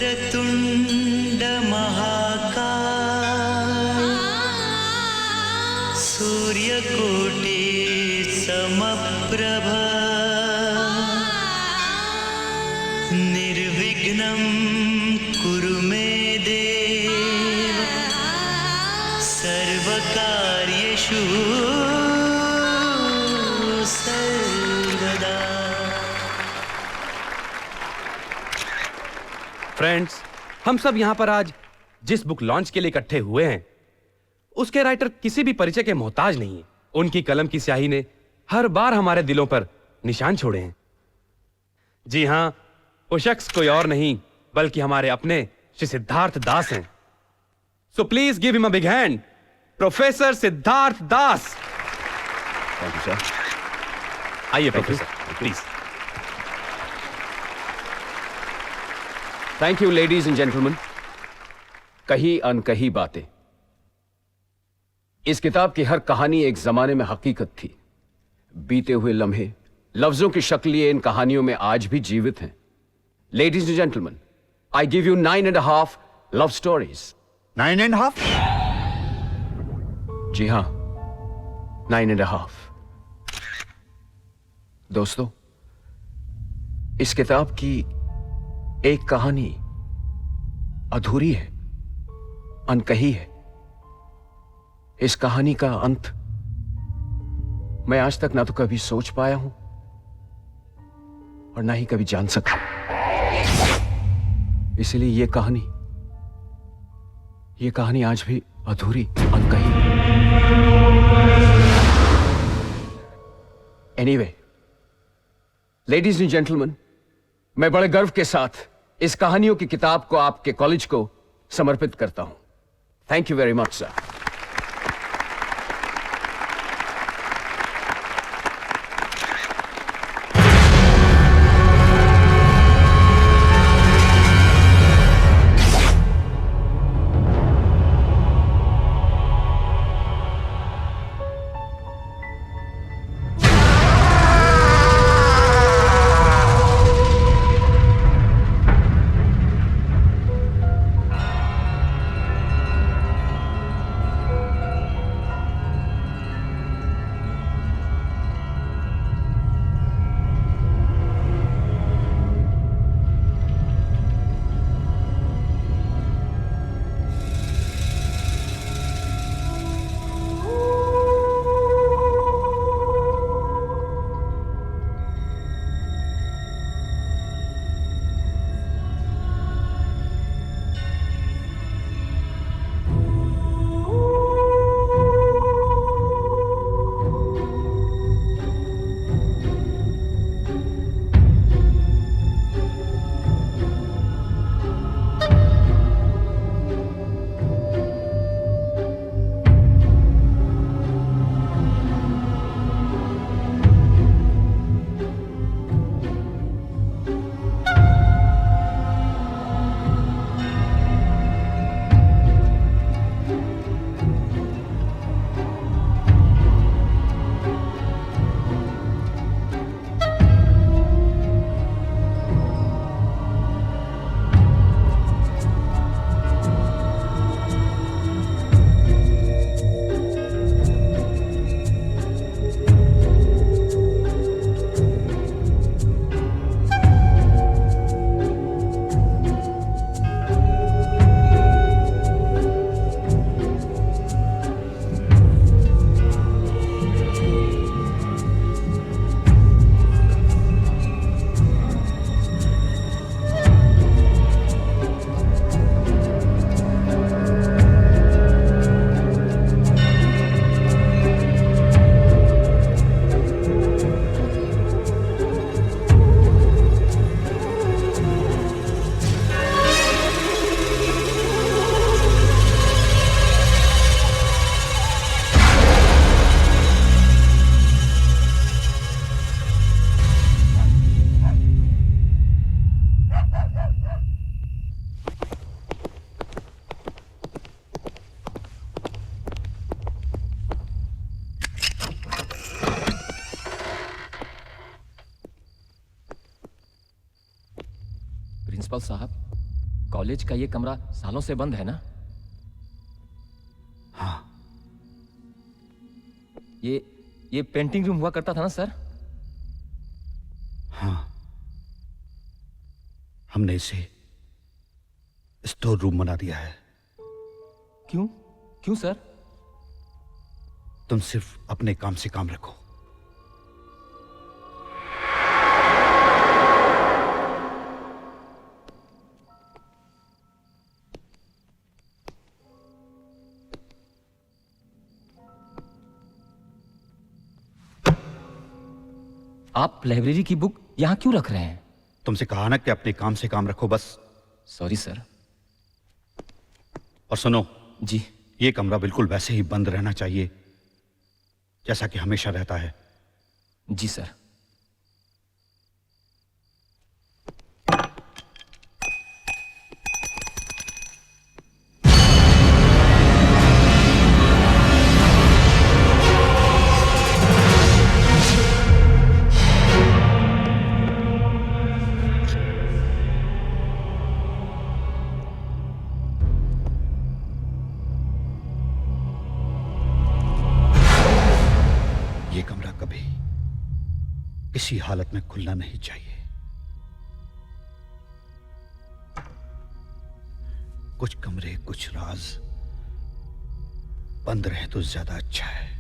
वक्रतुंड महाकाय सूर्यकोटि समप्रभ निर्विघ्नं कुरु मे देव सर्वकार्येषु सर्वदा। फ्रेंड्स, हम सब यहाँ पर आज जिस बुक लॉन्च के लिए इकट्ठे हुए हैं उसके राइटर किसी भी परिचय के मोहताज नहीं है। उनकी कलम की स्याही ने हर बार हमारे दिलों पर निशान छोड़े हैं। जी हां, वो शख्स कोई और नहीं बल्कि हमारे अपने श्री सिद्धार्थ दास हैं। So please give him a big hand, professor Siddharth Das. Thank you sir. आइए professor, please. Thank you ladies and gentleman. कही अनकही बातें। इस किताब की हर कहानी एक जमाने में हकीकत थी। बीते हुए लम्हे लफ्जों की शक्ल लिए इन कहानियों में आज भी जीवित हैं। Ladies and gentleman, I give you 9.5 love stories. 9.5? जी हां, 9.5। दोस्तों, इस किताब की एक कहानी अधूरी है, अनकही है। इस कहानी का अंत मैं आज तक ना तो कभी सोच पाया हूं और ना ही कभी जान सका। इसलिए ये कहानी आज भी अधूरी, अनकही। एनीवे, लेडीज एंड जेंटलमैन, मैं बड़े गर्व के साथ इस कहानियों की किताब को आपके कॉलेज को समर्पित करता हूं। Thank you very much sir. Principal साहब, कॉलेज का ये कमरा सालों से बंद है ना? हाँ। ये पेंटिंग रूम हुआ करता था ना सर? हाँ, हमने इसे स्टोर रूम बना दिया है। क्यों? क्यों सर? तुम सिर्फ अपने काम से काम रखो। आप लाइब्रेरी की बुक यहां क्यों रख रहे हैं? तुमसे कहा ना कि अपने काम से काम रखो बस। Sorry sir. और सुनो जी। ये कमरा बिल्कुल वैसे ही बंद रहना चाहिए जैसा कि हमेशा रहता है। जी सर। किसी हालत में खुलना नहीं चाहिए। कुछ कमरे कुछ राज बंद रहे तो ज्यादा अच्छा है।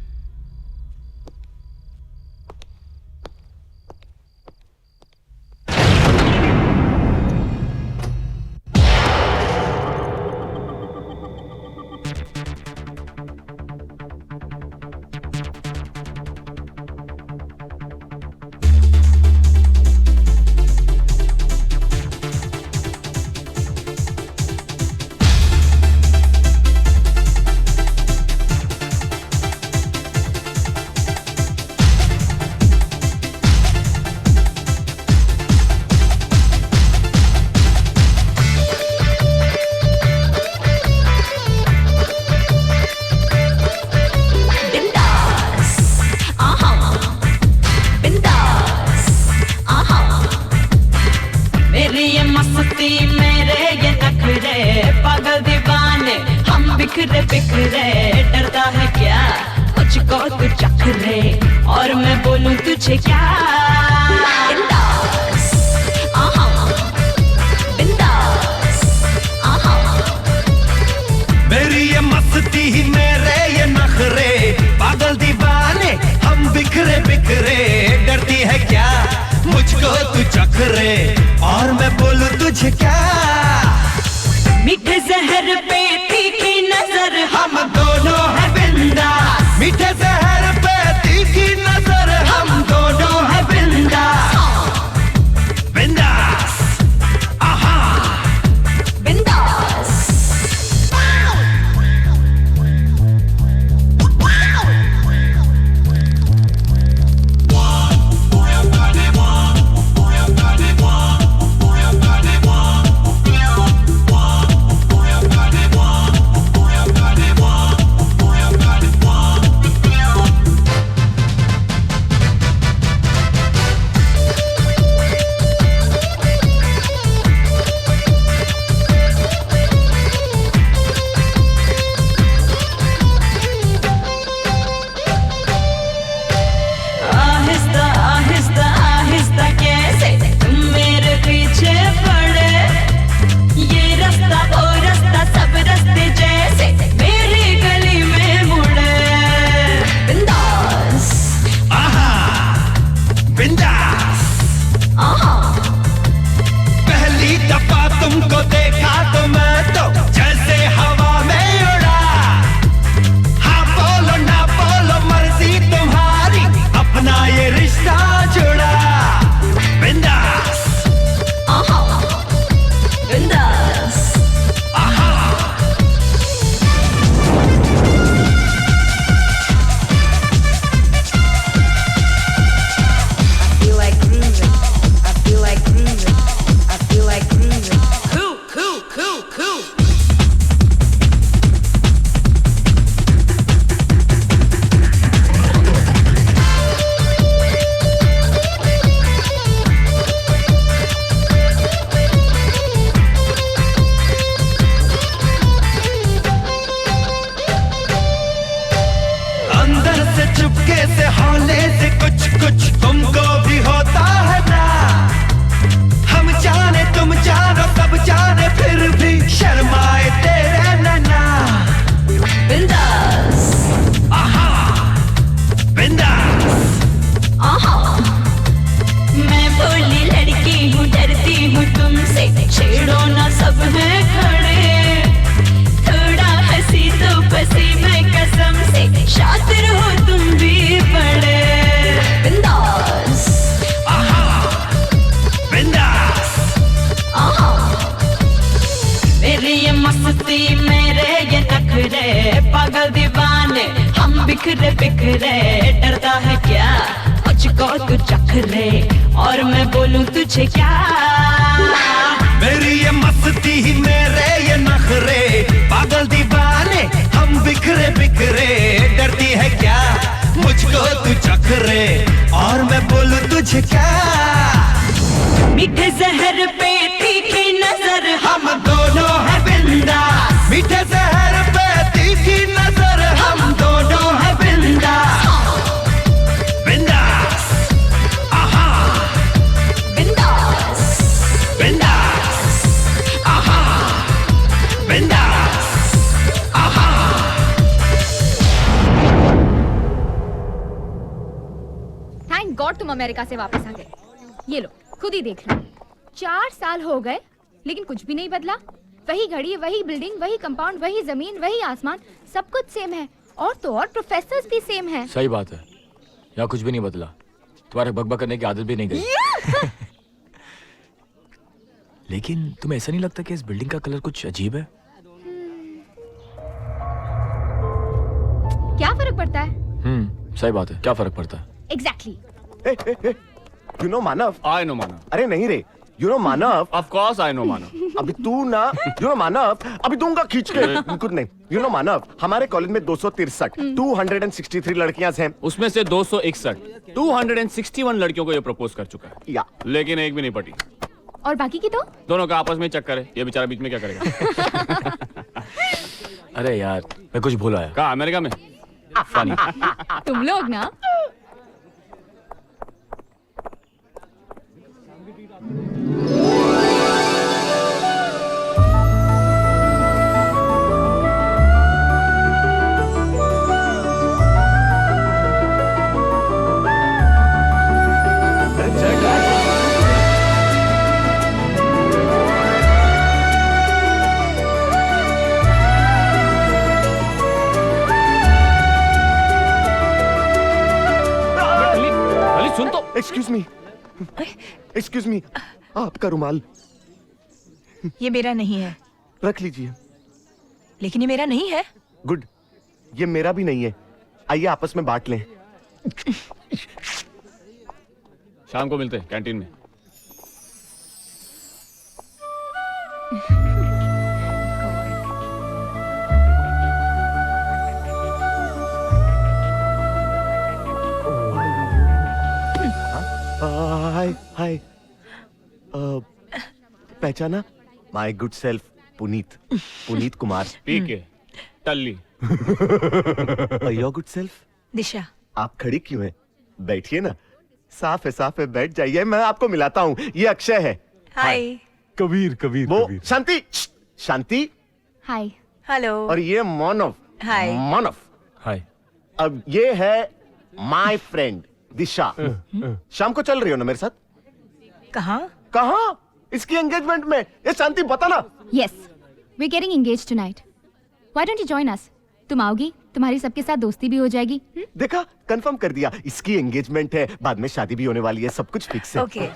बिखरे बिखरे डरता है क्या मुझको तू चख ले और मैं बोलूं तुझे क्या। बिंदास आहा बिंदास आहा। मेरी ये मस्ती ही मेरे ये नखरे पागल दीवाने हम बिखरे बिखरे डरती है क्या मुझको तू चख ले और मैं बोलूं तुझे क्या। मीठे जहर पे तीखी नजर हम दोनों है बिंदास। मीठे जहर पे तीखी नजर हम दोनों है बिंदास। बिंदास आहा बिंदास। चुपके से हौले से कुछ कुछ तुमको भी होता है ना। हम जाने तुम जानो सब जाने फिर भी शर्माए तेरे नैना। बिंदास आहा बिंदास आहा, मैं भोली लड़की हूँ, डरती हूँ तुमसे, छेड़ो ना सब है खड़े। थोड़ा हंसी तो फंसी मैं कसम से, शातिर हो तुम भी बड़े। बिंदास आहा बिंदास आहा, मेरी ये मस्ती मेरे ये नखरे, पागल दीवाने हम बिखरे बिखरे। डरता है क्या मुझको तू चखरे, और मैं बोलूं तुझे क्या। मेरी ये मस्ती ही मेरे ये नखरे, पागल दीवाने हम बिखरे बिखरे। डरती है क्या मुझको तू चखरे, और मैं बोलूं तुझे क्या। मीठे जहर पे तीखी नजर, हम दोनों है बिंदास। मीठे जहर पे तीखी नजर, हम दोनों है बिंदास। बिंदास आहा बिंदास बिंदास आहा बिंदास आहा। थैंक गॉड तुम अमेरिका से वापस आ गए। ये लो खुद ही देख लो, 4 साल हो गए लेकिन कुछ भी नहीं बदला। वही घड़ी, वही बिल्डिंग, वही कंपाउंड, वही जमीन, वही आसमान, सब कुछ सेम है। और तो और प्रोफेसर्स भी सेम है। सही बात है, यहाँ कुछ भी नहीं बदला। तुम्हारे बकबक करने की आदत भी नहीं गई। लेकिन तुम्हें ऐसा नहीं लगता कि इस बिल्डिंग का कलर कुछ अजीब है? क्या फर्क पड़ता है? सही बात है, क्या फर्क पड़ता है? Exactly. You know Manav. I know Manav. अरे नहीं रे, you know Manav. Of course I know Manav. अभी तू ना, यू नो मानव, अभी दूंगा खींच के। कुछ नहीं, यू नो मानव, हमारे कॉलेज में 263 लड़कियां हैं। उसमें से 261 261 लड़कियों को ये प्रपोज कर चुका है, या लेकिन एक भी नहीं पटी। और बाकी की तो दोनों का आपस में चक्कर है, ये बेचारा बीच में क्या करेगा। अरे यार, मैं कुछ भूल आया। कहा अमेरिका में? फनी। तुम लोग ना। सुन तो। एक्सक्यूज मी, आपका रुमाल ये मेरा नहीं है। रख लीजिए। लेकिन ये मेरा नहीं है। गुड, ये मेरा भी नहीं है। आइए आपस में बांट लें। शाम को मिलते हैं कैंटीन में। हाय हाय, पहचाना? My good self Puneet Kumar. PK टल्ली। Your good self Disha. आप खड़ी क्यों हैं? बैठिए ना। साफ है, बैठ जाइए, मैं आपको मिलाता हूँ। ये अक्षय है। हाय। कबीर वो शांति। हाय। हेलो। और ये मानव। हाय। मानव। हाय। अब ये है माय फ्रेंड दिशा। शाम को चल रही हो ना मेरे साथ? कहाँ? इसकी एंगेजमेंट में। ये शांति बता ना। Yes, we getting engaged tonight. Why don't you join us? तुम आओगी, तुम्हारी सबके साथ दोस्ती भी हो जाएगी। देखा, कंफर्म कर दिया। इसकी एंगेजमेंट है, बाद में शादी भी होने वाली है, सब कुछ फिक्स है। ओके।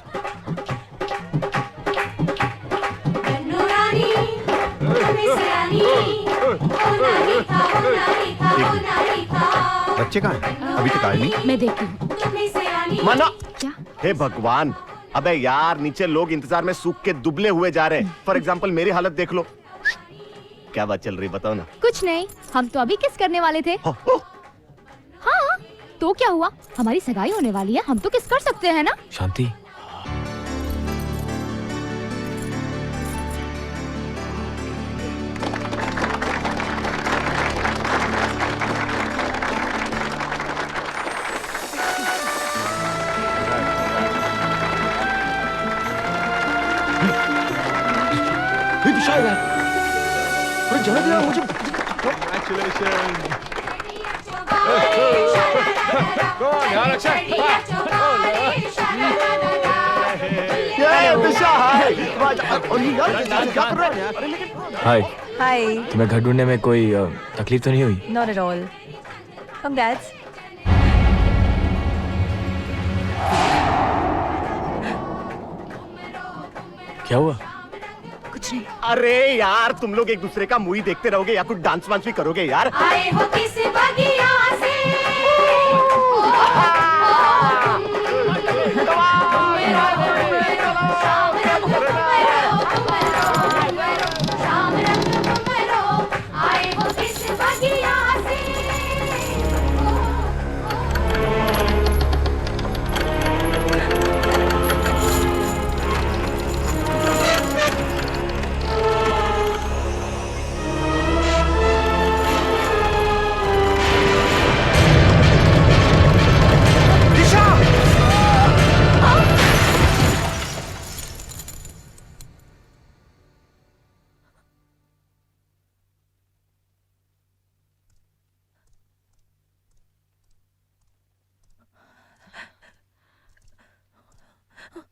बच्चे कहाँ हैं? अभी तक आए नहीं। मैं देखती हूँ। माना। क्या? हे भगवान, अबे यार, नीचे लोग इंतजार में सूख के दुबले हुए जा रहे हैं। फॉर एग्जाम्पल मेरी हालत देख लो। क्या बात चल रही, बताओ ना। कुछ नहीं, हम तो अभी किस करने वाले थे। हाँ, तो क्या हुआ? हमारी सगाई होने वाली है, हम तो किस कर सकते हैं ना। शांति, अरे जाने दो यार मुझे। दिशा हाय। क्या कर रहा है यार? अरे लेकिन हाय, हाय। तुम्हें घर ढूंढने में कोई तकलीफ तो नहीं हुई? Not at all. कंग्रेट्स। क्या हुआ? कुछ नहीं। अरे यार तुम लोग एक दूसरे का मूवी देखते रहोगे या कुछ डांस वांस भी करोगे यार? आए हो किस बगिया से आए हो किस बगिया से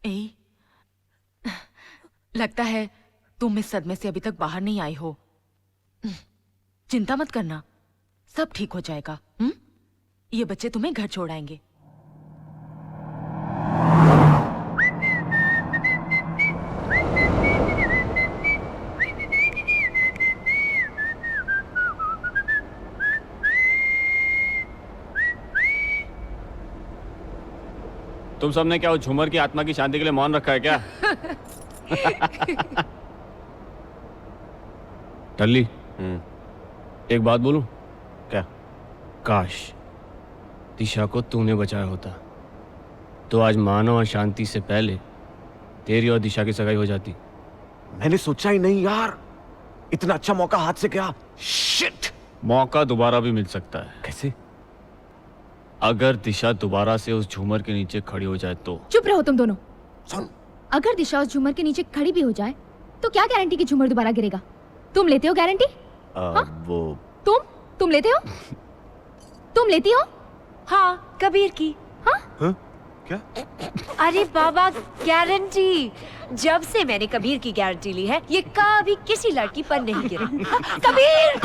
ए, लगता है तुम इस सदमे से अभी तक बाहर नहीं आई हो। चिंता मत करना, सब ठीक हो जाएगा। ये बच्चे तुम्हें घर छोड़ आएंगे। तुम सबने क्या उस झूमर की आत्मा की शांति के लिए मौन रखा है क्या? टल्ली, एक बात बोलूं? क्या? काश दिशा को तूने बचाया होता तो आज मानव और शांति से पहले तेरी और दिशा की सगाई हो जाती। मैंने सोचा ही नहीं यार, इतना अच्छा मौका हाथ से गया। शिट! मौका दोबारा भी मिल सकता है। कैसे? अगर दिशा दोबारा से उस झूमर के नीचे खड़ी हो जाए तो। चुप रहो तुम दोनों। सुन, अगर दिशा उस झूमर के नीचे खड़ी भी हो जाए तो क्या गारंटी कि झूमर दोबारा गिरेगा? तुम लेते हो गारंटी? वो तुम लेते हो? तुम लेती हो? हाँ, कबीर की। हाँ? क्या? अरे बाबा, गारंटी। जब से मैंने कबीर की गारंटी ली है, ये कभी किसी लड़की पर नहीं गिरा। कबीर!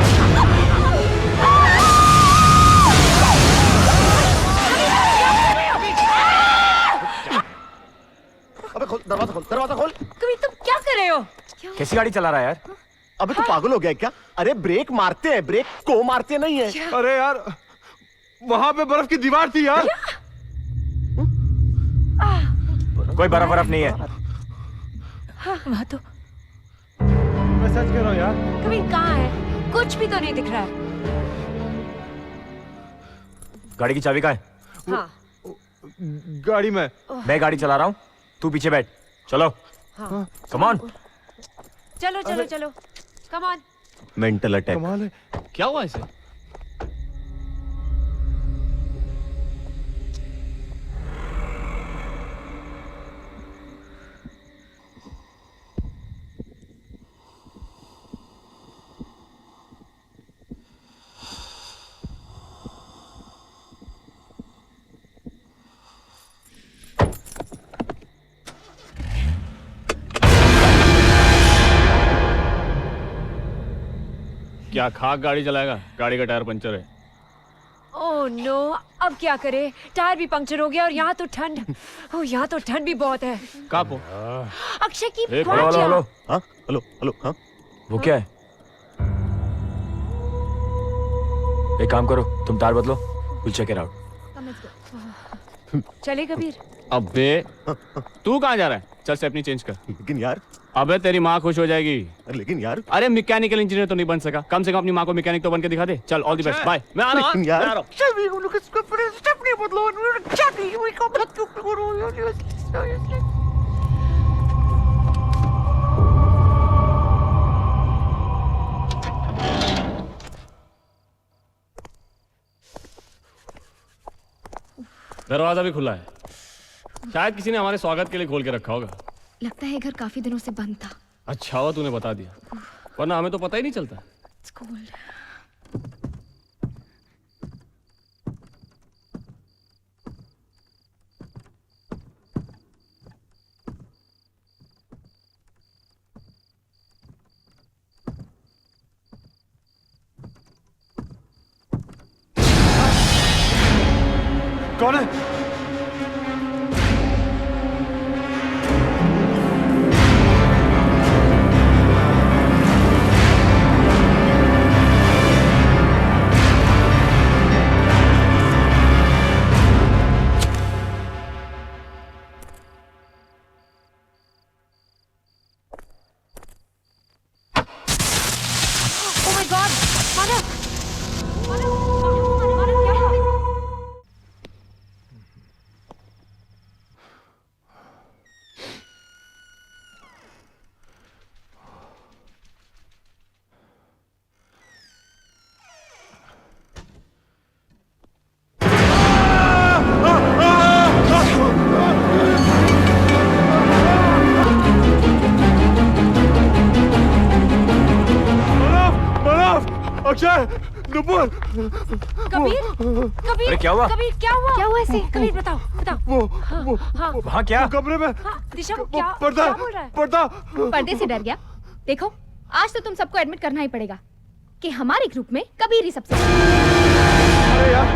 अबे खोल, दरवाजा खोल, दरवाजा खोल। कबीर तुम क्या कर रहे हो? कैसी गाड़ी चला रहा है यार? अबे तू पागल हो गया क्या? अरे ब्रेक मारते हैं, ब्रेक को मारते नहीं है। अरे यार, वहां पे बर्फ की दीवार थी यार। कोई बर्फ नहीं है। वहाँ तो मैं सच कह रहा हूँ यार। कबीर कहाँ है? कुछ भी तो नहीं दिख रहा है। गाड़ी की चाबी कहाँ है? हाँ। गाड़ी में। मैं गाड़ी चला रहा हूँ, तू पीछे बैठ। चलो। हाँ। Come on. चलो चलो चलो, कम ऑन। Mental attack. कमाल है। क्या हुआ इसे? क्या खाक गाड़ी चलाएगा? गाड़ी का टायर पंचर है। ओह नो, अब क्या करे? टायर भी पंक्चर हो गया और यहाँ तो ठंड। ओह, यहाँ तो ठंड भी बहुत है। कापो। अक्षय की हेलो हेलो हेलो। हाँ हेलो हेलो। हाँ वो क्या है? एक काम करो, तुम तार बदलो, विल चेक इट आउट। चले कबीर। अबे तू कहाँ जा रहा है? चल से अपनी चेंज कर। लेकिन यार। अबे तेरी माँ खुश हो जाएगी। लेकिन यार। अरे मैकेनिकल इंजीनियर तो नहीं बन सका, कम से कम अपनी माँ को मैकेनिक तो बन के दिखा दे। चल ऑल द बेस्ट, बाय। मैं आ रहा हूँ। यार। दरवाजा भी खुला है, शायद किसी ने हमारे स्वागत के लिए खोल के रखा होगा। लगता है घर काफी दिनों से बंद था। अच्छा हुआ तूने बता दिया। वरना हमें तो पता ही नहीं चलता। कौन है? Oh my God! मानव! मानव! मानव क्या है? अक्षय, नुपुर। कबीर, कबीर, अरे क्या हुआ? कबीर क्या हुआ? क्या हुआ ऐसे? कबीर बताओ, बताओ। हाँ, वहाँ क्या? कमरे में। दिशा क्या पर्दा, क्या बोल रहा है? पर्दा। पर्दे से डर गया? देखो, आज तो तुम सबको एडमिट करना ही पड़ेगा कि हमारे ग्रुप में कबीर ही सबसे। अरे यार,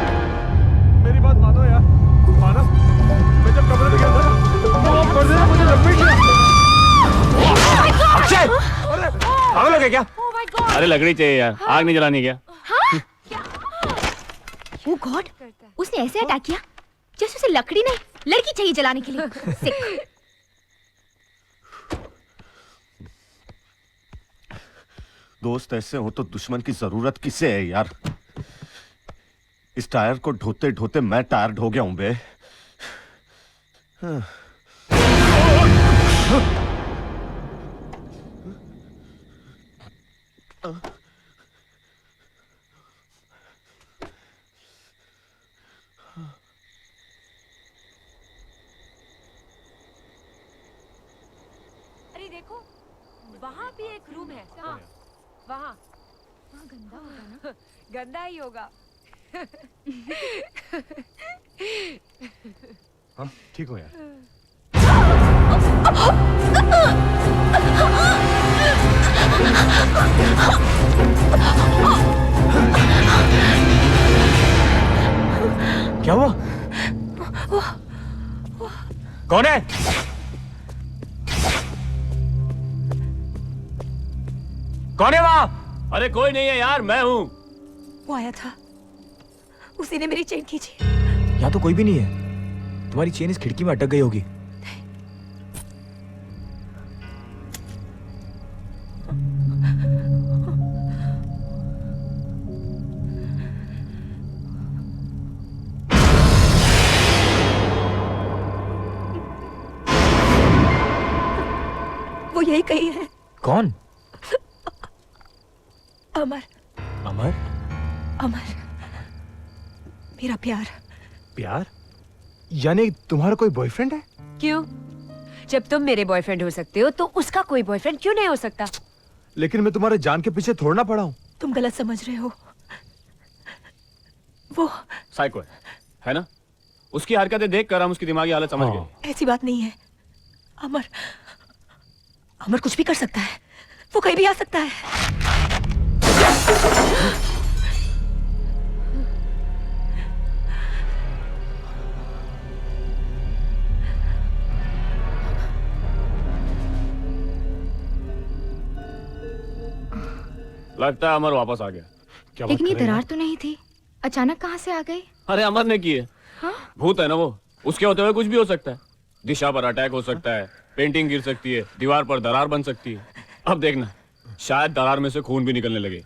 मेरी बात मानो यार। मानव, मैं जब कमरे में गया था, वो पर्दे ने मुझे लपेट लिया। अक्षय! अरे, पागल हो गया क्या? अरे लकड़ी चाहिए यार, आग नहीं जलानी क्या? हाँ? ओह गॉड, उसने ऐसे अटैक किया जैसे उसे लकड़ी नहीं, लड़की चाहिए जलाने के लिए। सिक। दोस्त ऐसे हो तो दुश्मन की जरूरत किसे है यार? इस टायर को ढोते ढोते मैं टायर्ड हो गया हूं बे। अरे देखो, वहाँ भी एक रूम है। हाँ, वहाँ गंदा होगा ना? गंदा ही होगा। हाँ, ठीक हो यार। क्या हुआ? कौन है? कौन है वहां? अरे कोई नहीं है यार, मैं हूँ। वो आया था, उसी ने मेरी चेन खींची। यहाँ तो कोई भी नहीं है। तुम्हारी चेन इस खिड़की में अटक गई होगी। वो यही कही है। कौन? अमर। अमर? अमर, मेरा प्यार। प्यार? यानी तुम्हारा कोई बॉयफ्रेंड है? क्यों? जब तुम मेरे बॉयफ्रेंड हो सकते हो तो उसका कोई बॉयफ्रेंड क्यों नहीं हो सकता? लेकिन मैं तुम्हारे जान के पीछे थोड़ा ना पड़ा हूँ। तुम गलत समझ रहे हो। वो साइको है ना? उसकी हरकतें देखकर हम उसकी दिमागी हालत समझ गए। ऐसी बात नहीं है। अमर, अमर कुछ भी कर सकता है। वो कहीं भी आ सकता है। लगता है अमर वापस आ गया। लेकिन ये दरार तो नहीं थी, अचानक कहाँ से आ गई? अरे अमर ने की है। हाँ? भूत है ना वो, उसके होते हुए कुछ भी हो सकता है। दिशा पर अटैक हो सकता है, पेंटिंग गिर सकती है, दीवार पर दरार बन सकती है। अब देखना, शायद दरार में से खून भी निकलने लगे।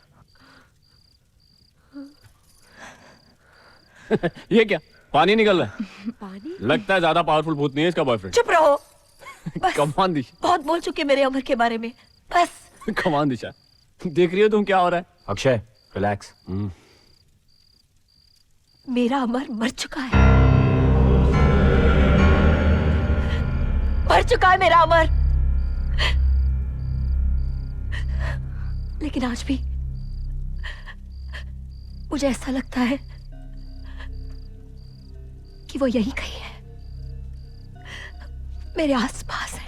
ये क्या, पानी निकल रहा है? पानी? लगता है ज्यादा पावरफुल भूत नहीं है इसका बॉयफ्रेंड। चुप रहो। कमान दिशा, बहुत बोल चुके मेरे अमर के बारे में। बस। कमान दिशा, देख रही हो तुम क्या हो रहा है? अक्षय, रिलैक्स। मेरा अमर मर चुका है। मर चुका है मेरा अमर। लेकिन आज भी मुझे ऐसा लगता है कि वो यहीं कहीं है, मेरे आसपास है।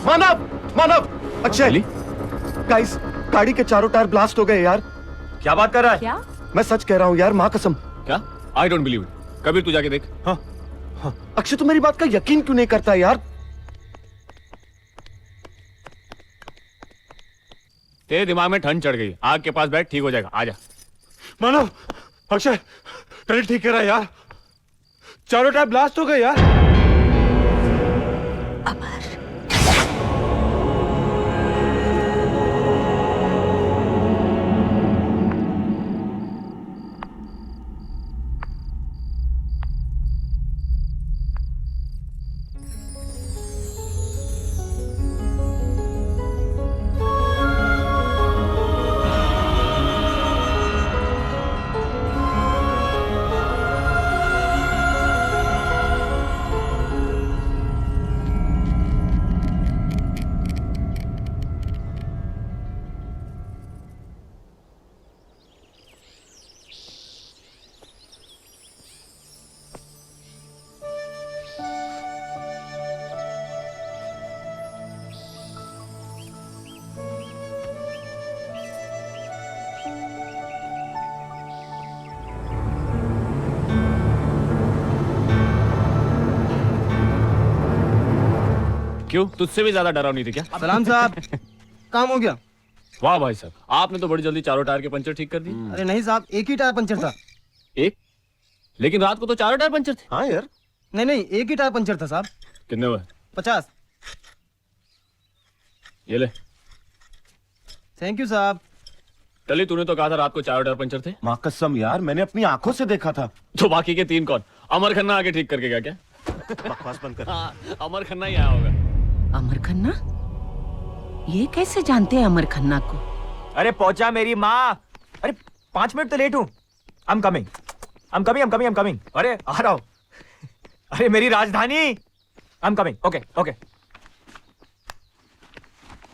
मानव, मानव, अक्षय, गाइस, गाड़ी के चारों टायर ब्लास्ट हो गए यार। क्या बात कर रहा है? क्या? मैं सच कह रहा हूँ यार, माँ कसम। क्या? I don't believe it. Kabir तू जाके देख। हाँ, हाँ। अक्षय, तू मेरी बात का यकीन क्यों नहीं करता यार? तेरे दिमाग में ठंड चढ़ गई। आग के पास बैठ, ठीक हो जाएगा। आजा। मानव, अक्षय, टनल ठीक कर रहा है यार। चारों टायर ब्लास्ट हो गए यार। क्यों? तुझसे भी ज्यादा डरावनी थी क्या? सलाम साहब, काम हो गया। वाह भाई साहब, आपने तो बड़ी जल्दी चारों टायर के पंचर ठीक कर दिए। अरे नहीं साहब, एक ही टायर पंचर था। एक? लेकिन रात को तो चारों टायर पंचर थे। हाँ यार। नहीं, एक ही टायर पंचर था साहब। कितने हुए? 50। ये ले। थैंक यू साहब। टली, तूने तो कहा था रात को चारों टायर पंचर थे। माँ कसम यार, मैंने अपनी आंखों से देखा था। तो बाकी के 3 कौन? अमर खन्ना आके ठीक करके गया क्या? बकवास बंद कर। हाँ, अमर खन्ना ही आया होगा। अमर खन्ना? ये कैसे जानते हैं अमर खन्ना को? अरे पहुंचा मेरी माँ। अरे 5 मिनट तो लेट हूँ। I'm coming. अरे आ रहा हूँ। अरे मेरी राजधानी। I'm coming. Okay.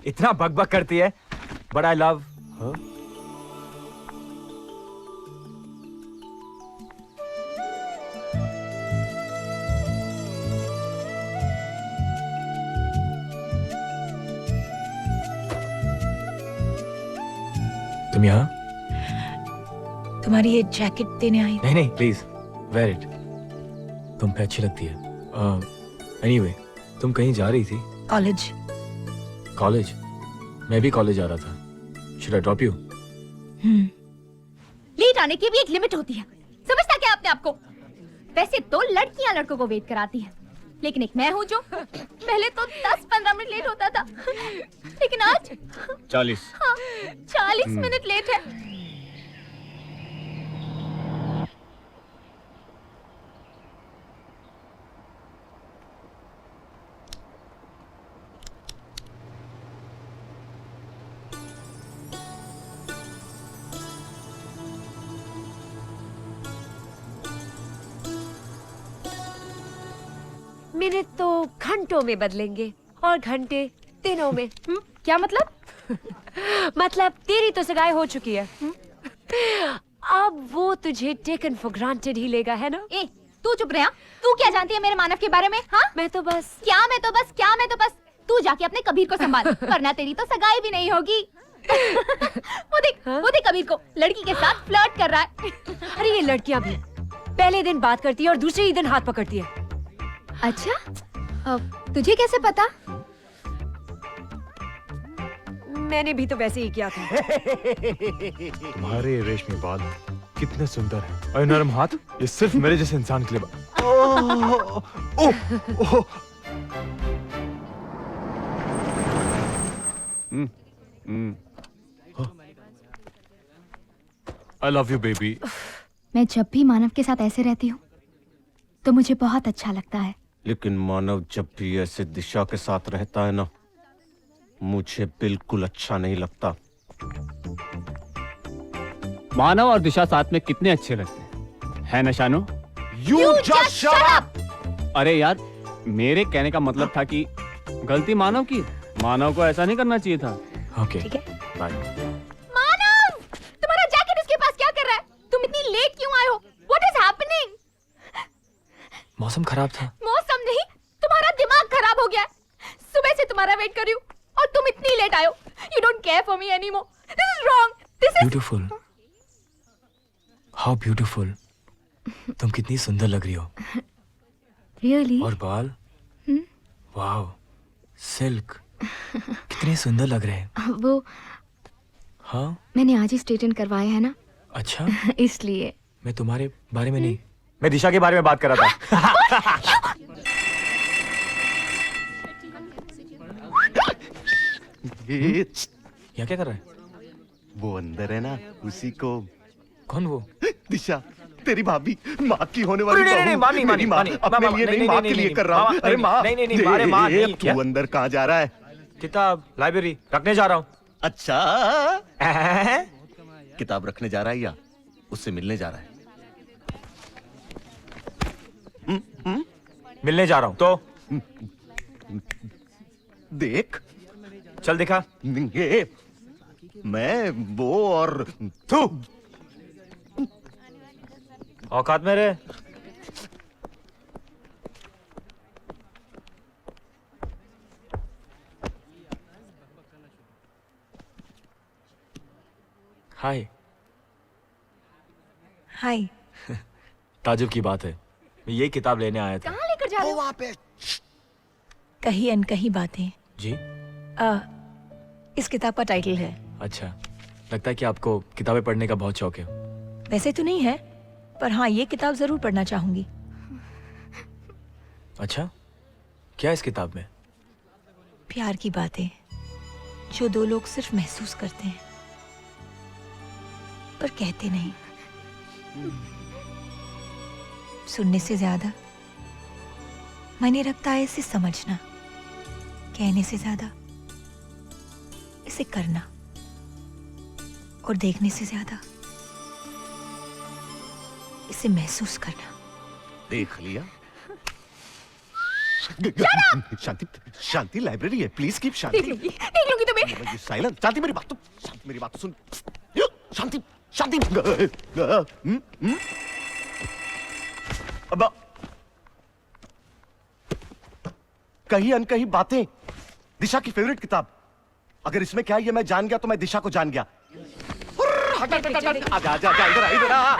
इतना बकबक करती है, but I love her. तुम यहाँ? तुम्हारी ये जैकेट देने आई। नहीं प्लीज वेयर इट, तुम पे अच्छी लगती है। एनीवे, तुम कहीं जा रही थी? कॉलेज? मैं भी कॉलेज जा रहा था। Should I drop you? Late आने की भी एक लिमिट होती है, समझता क्या आपने आपको? वैसे तो लड़कियां लड़कों को वेट कराती हैं, लेकिन एक मैं हूँ जो पहले तो 10-15 मिनट लेट होता था, लेकिन आज 40। हाँ, 40 मिनट लेट है। मिनट तो घंटों में बदलेंगे और घंटे दिनों में। क्या मतलब? मतलब तेरी तो सगाई हो चुकी है, अब वो तुझे टेकन फॉर ग्रांटेड ही लेगा, है ना? ए, तू चुप रहा। तू क्या जानती है मेरे मानव के बारे में? हाँ, मैं तो बस तू जाके अपने कबीर को संभाल, वरना तेरी तो सगाई भी नहीं होगी। वो देख कबीर को लड़की के साथ फ्लर्ट कर रहा है। अरे ये लड़कियां भी पहले दिन बात करती है और दूसरे ही दिन हाथ पकड़ती है। अच्छा, तुझे कैसे पता? मैंने भी तो वैसे ही किया था। तुम्हारे रेशमी बाल कितने सुंदर हैं और नरम हाथ, ये सिर्फ मेरे जैसे इंसान के लिए I love you, baby. मैं जब भी मानव के साथ ऐसे रहती हूँ तो मुझे बहुत अच्छा लगता है। लेकिन मानव जब भी ऐसे दिशा के साथ रहता है ना, मुझे बिल्कुल अच्छा नहीं लगता। मानव और दिशा साथ में कितने अच्छे लगते हैं, है ना शानो? You just shut up! अरे यार, मेरे कहने का मतलब था कि गलती मानव की, मानव को ऐसा नहीं करना चाहिए था। ओके ठीक है बाय। मानव, तुम्हारा जैकेट इसके पास क्या कर रहा है? तुम इतनी लेट क्यों आए हो? What is happening? मौसम खराब था। मौसम नहीं, तुम्हारा दिमाग खराब हो गया है। सुबह से तुम्हारा वेट कर रही हूँ और तुम इतनी लेट आए हो। You don't care for me anymore. This is wrong. This is beautiful, how beautiful. तुम कितनी सुंदर लग रही हो। Really? और बाल, वाओ, सिल्क, कितने सुंदर लग रहे हैं। वो हाँ मैंने आज ही स्ट्रेटन करवाया है ना, अच्छा, इसलिए। मैं तुम्हारे बारे में नहीं, मैं दिशा के बारे में बात कर रहा था। यहाँ क्या कर रहा है? वो अंदर है ना, उसी को। कौन वो? दिशा, तेरी भाभी, माँ की होने वाली नहीं, नहीं, बहू। माँ नहीं, मेरी माँ, अपने लिए नहीं, माँ के लिए कर रहा हूँ। अरे माँ, नहीं, माँ नहीं। तू अंदर कहाँ जा रहा है? किताब लाइब्रेरी रखने जा रहा हूँ। अच्छा, किताब रखने जा रहा है या उससे मिलने जा रहा है? मिलने जा रहा हूँ तो देख, चल दिखा। ये मैं वो और तू औकात में रहे। हाय। हाय। ताजुब की बात है, मैं यही किताब लेने आया था। कहाँ लेकर जा रहे हो? वहाँ पे। कहीं अनकहीं बातें। जी इस किताब का टाइटल है। अच्छा, लगता है कि आपको किताबें पढ़ने का बहुत शौक है। वैसे तो नहीं है, पर हाँ ये किताब जरूर पढ़ना चाहूंगी। अच्छा, क्या है इस किताब में? प्यार की बातें जो दो लोग सिर्फ महसूस करते हैं पर कहते नहीं। सुनने से ज्यादा मायने रखता है इसे समझना, कहने से ज्यादा इसे करना, और देखने से ज्यादा इसे महसूस करना। देख लिया? शांति, शांति, लाइब्रेरी है, प्लीज कीप शांति। देख लूंगी तुम्हें। साइलेंस। शांति, मेरी बात तो, शांति, मेरी बात तो सुन। शांति, शांति। अब कहीं अनकहीं बातें, दिशा की फेवरेट किताब। अगर इसमें क्या है ये मैं जान गया तो मैं दिशा को जान गया। आजा, इधर आ।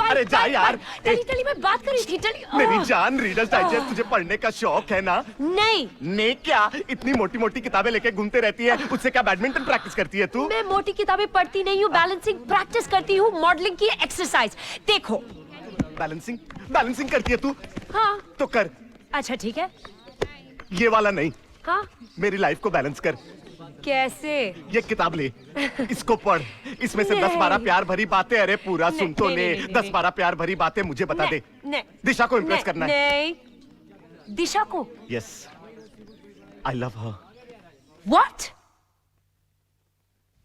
अरे जा यार। टली मैं बात कर रही थी। टली मेरी जान, रीडर्स डाइजेस्ट तुझे पढ़ने का शौक है ना? नहीं। ने क्या इतनी मोटी मोटी किताबें लेके घूमते रहती है, उससे क्या बैडमिंटन प्रैक्टिस करती है तू? मैं मोटी किताबें पढ़ती नहीं हूँ, बैलेंसिंग प्रैक्टिस करती हूँ, मॉडलिंग की एक्सरसाइज। देखो, बैलेंसिंग, बैलेंसिंग करती है तू? हाँ तो कर। अच्छा ठीक है। ये वाला नहीं, हाँ मेरी लाइफ को बैलेंस कर। कैसे? ये किताब ले, इसको पढ़। इसमें से 10-12 प्यार भरी बातें, अरे पूरा सुन तो ले। 10-12 प्यार भरी बातें मुझे बता दे। दिशा को इम्प्रेस करना है। नहीं, दिशा को? Yes, I love her. What?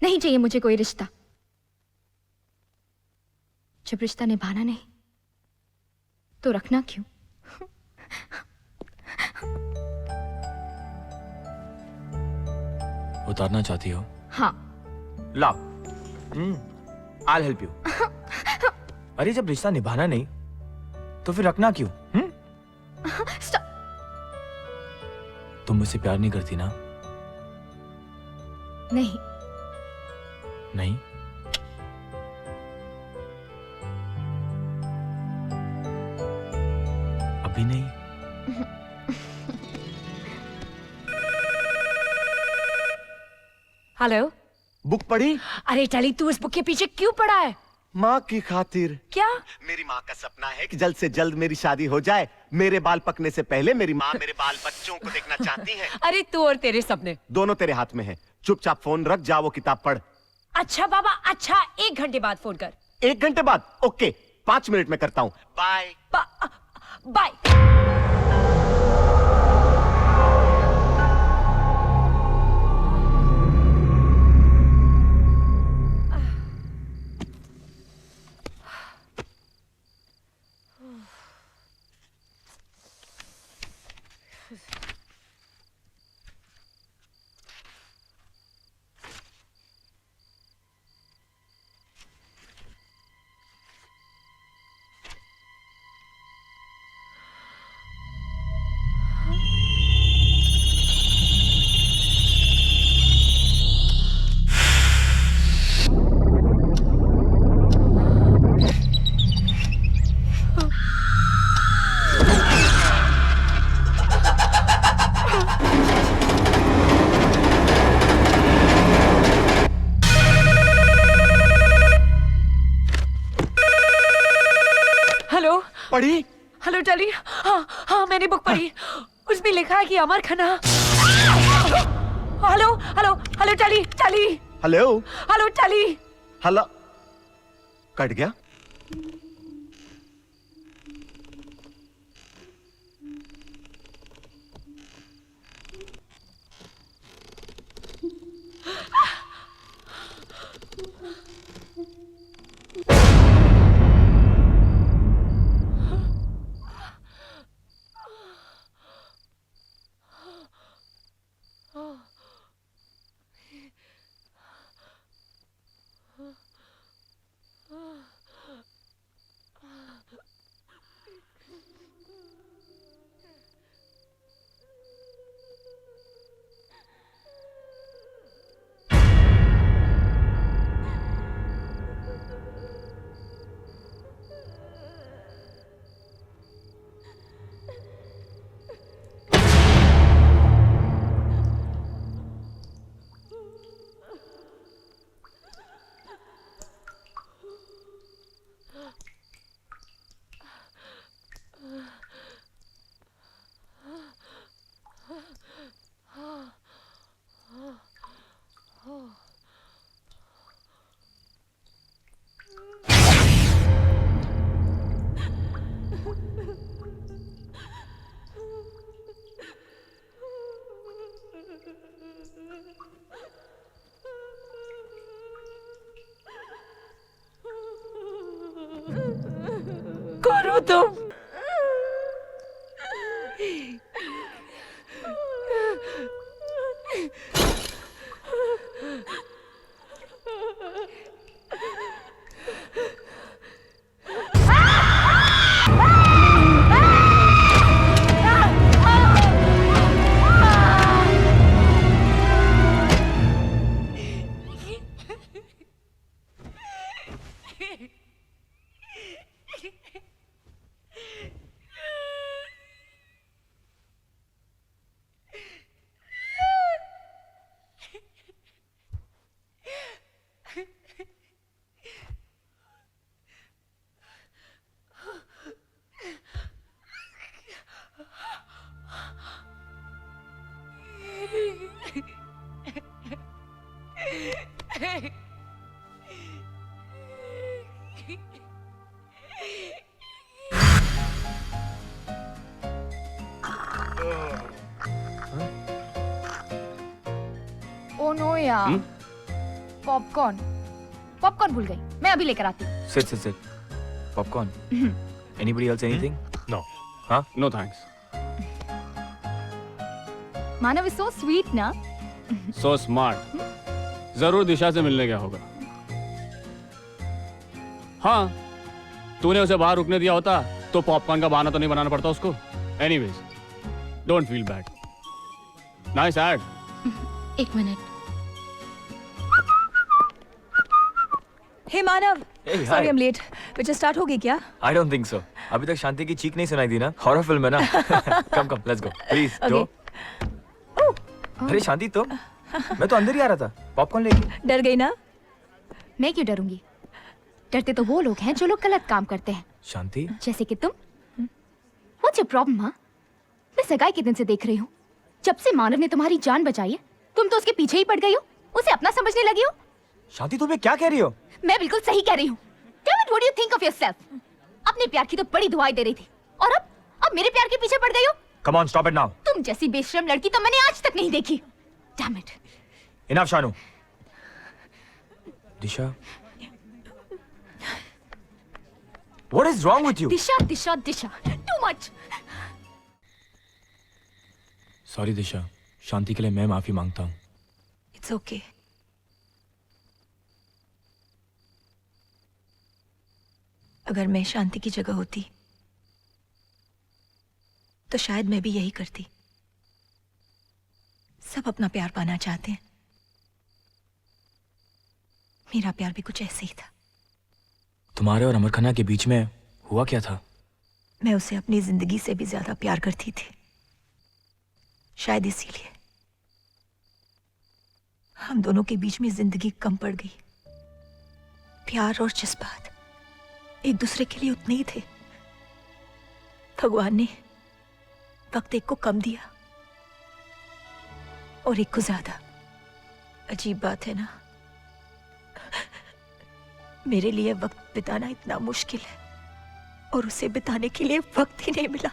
नहीं चाहिए मुझे कोई रिश्ता। जब रिश्ता निभाना नहीं तो रखना क्यों? उतारना चाहती हो? हाँ। लाओ, I'll help you। अरे जब रिश्ता निभाना नहीं तो फिर रखना क्यों? तुम मुझसे प्यार नहीं करती ना? नहीं। नहीं? अभी नहीं? हेलो। बुक पढ़ी? अरे टली तू इस बुक के पीछे क्यों पड़ा है? माँ की खातिर। क्या? मेरी माँ का सपना है कि जल्द से जल्द मेरी शादी हो जाए। मेरे बाल पकने से पहले मेरी माँ मेरे बाल बच्चों को देखना चाहती है। अरे तू और तेरे सपने दोनों तेरे हाथ में है। चुपचाप फोन रख, जा वो किताब पढ़। अच्छा बाबा, अच्छा 1 घंटे बाद फोन कर। 1 घंटे बाद? ओके, 5 मिनट में करता हूँ। बाय। बाय। पढ़ी? हेलो टली, हाँ हाँ मैंने बुक पढ़ी। उसमें लिखा है कि अमर खन्ना। हेलो हेलो हेलो टली टली। हेलो हेलो टली। हेलो। कट गया? कौन हो तुम? ओ नो यार, पॉपकॉर्न पॉपकॉर्न भूल गई। मैं अभी लेकर आती हूँ। Sit. Popcorn. Anybody else anything? No. हाँ? No thanks. Manav is so sweet ना। So smart. जरूर दिशा से मिलने गया होगा। हाँ, तूने उसे बाहर रुकने दिया होता तो पॉपकॉर्न का बहाना तो नहीं बनाना पड़ता उसको। Anyways, don't feel bad. Nice ad. एक मिनट। हे Manav, Hey, hi. Sorry I am late. Picture start हो गई क्या? I don't think so. अभी तक शांति की चीख नहीं सुनाई दी ना? हॉरर फिल्म है ना? Come, let's go. Please, Okay. दो। अरे शांति तुम? मैं तो अंदर ही आ रहा था। पॉपकॉर्न लेके। डर गई ना? मैं क्यों डरूंगी? डरते तो वो लोग हैं जो लोग गलत काम करते हैं। शांति? जैसे कि तुम। What's your problem, हाँ? मैं सगाई के दिन से देख रही हूँ। जब से मानव ने तुम्हारी जान बचाई है, तुम तो उसके पीछे ही पड़ गई हो, उसे अपना समझने लगी हो। शांति तुम्हें क्या कह रही हो? मैं बिल्कुल सही कह रही हूँ। Damn it, what do you think of yourself? अपने प्यार की तो बड़ी दुआएं दे रही थी, और अब मेरे प्यार के पीछे पड़ गई हो। Come on, stop it now. तुम जैसी बेशरम लड़की तो मैंने आज तक नहीं देखी। Damn it. Enough, Shanu. Disha. What is wrong with you? Disha, too much. Sorry दिशा, शांति के लिए मैं माफी मांगता हूँ। It's okay. अगर मैं शांति की जगह होती तो शायद मैं भी यही करती। सब अपना प्यार पाना चाहते हैं, मेरा प्यार भी कुछ ऐसे ही था। तुम्हारे और अमर खन्ना के बीच में हुआ क्या था? मैं उसे अपनी जिंदगी से भी ज्यादा प्यार करती थी, शायद इसीलिए हम दोनों के बीच में जिंदगी कम पड़ गई। प्यार और जज्बात एक दूसरे के लिए उतने ही थे, भगवान ने वक्त एक को कम दिया और एक को ज्यादा। अजीब बात है ना, मेरे लिए वक्त बिताना इतना मुश्किल है और उसे बिताने के लिए वक्त ही नहीं मिला।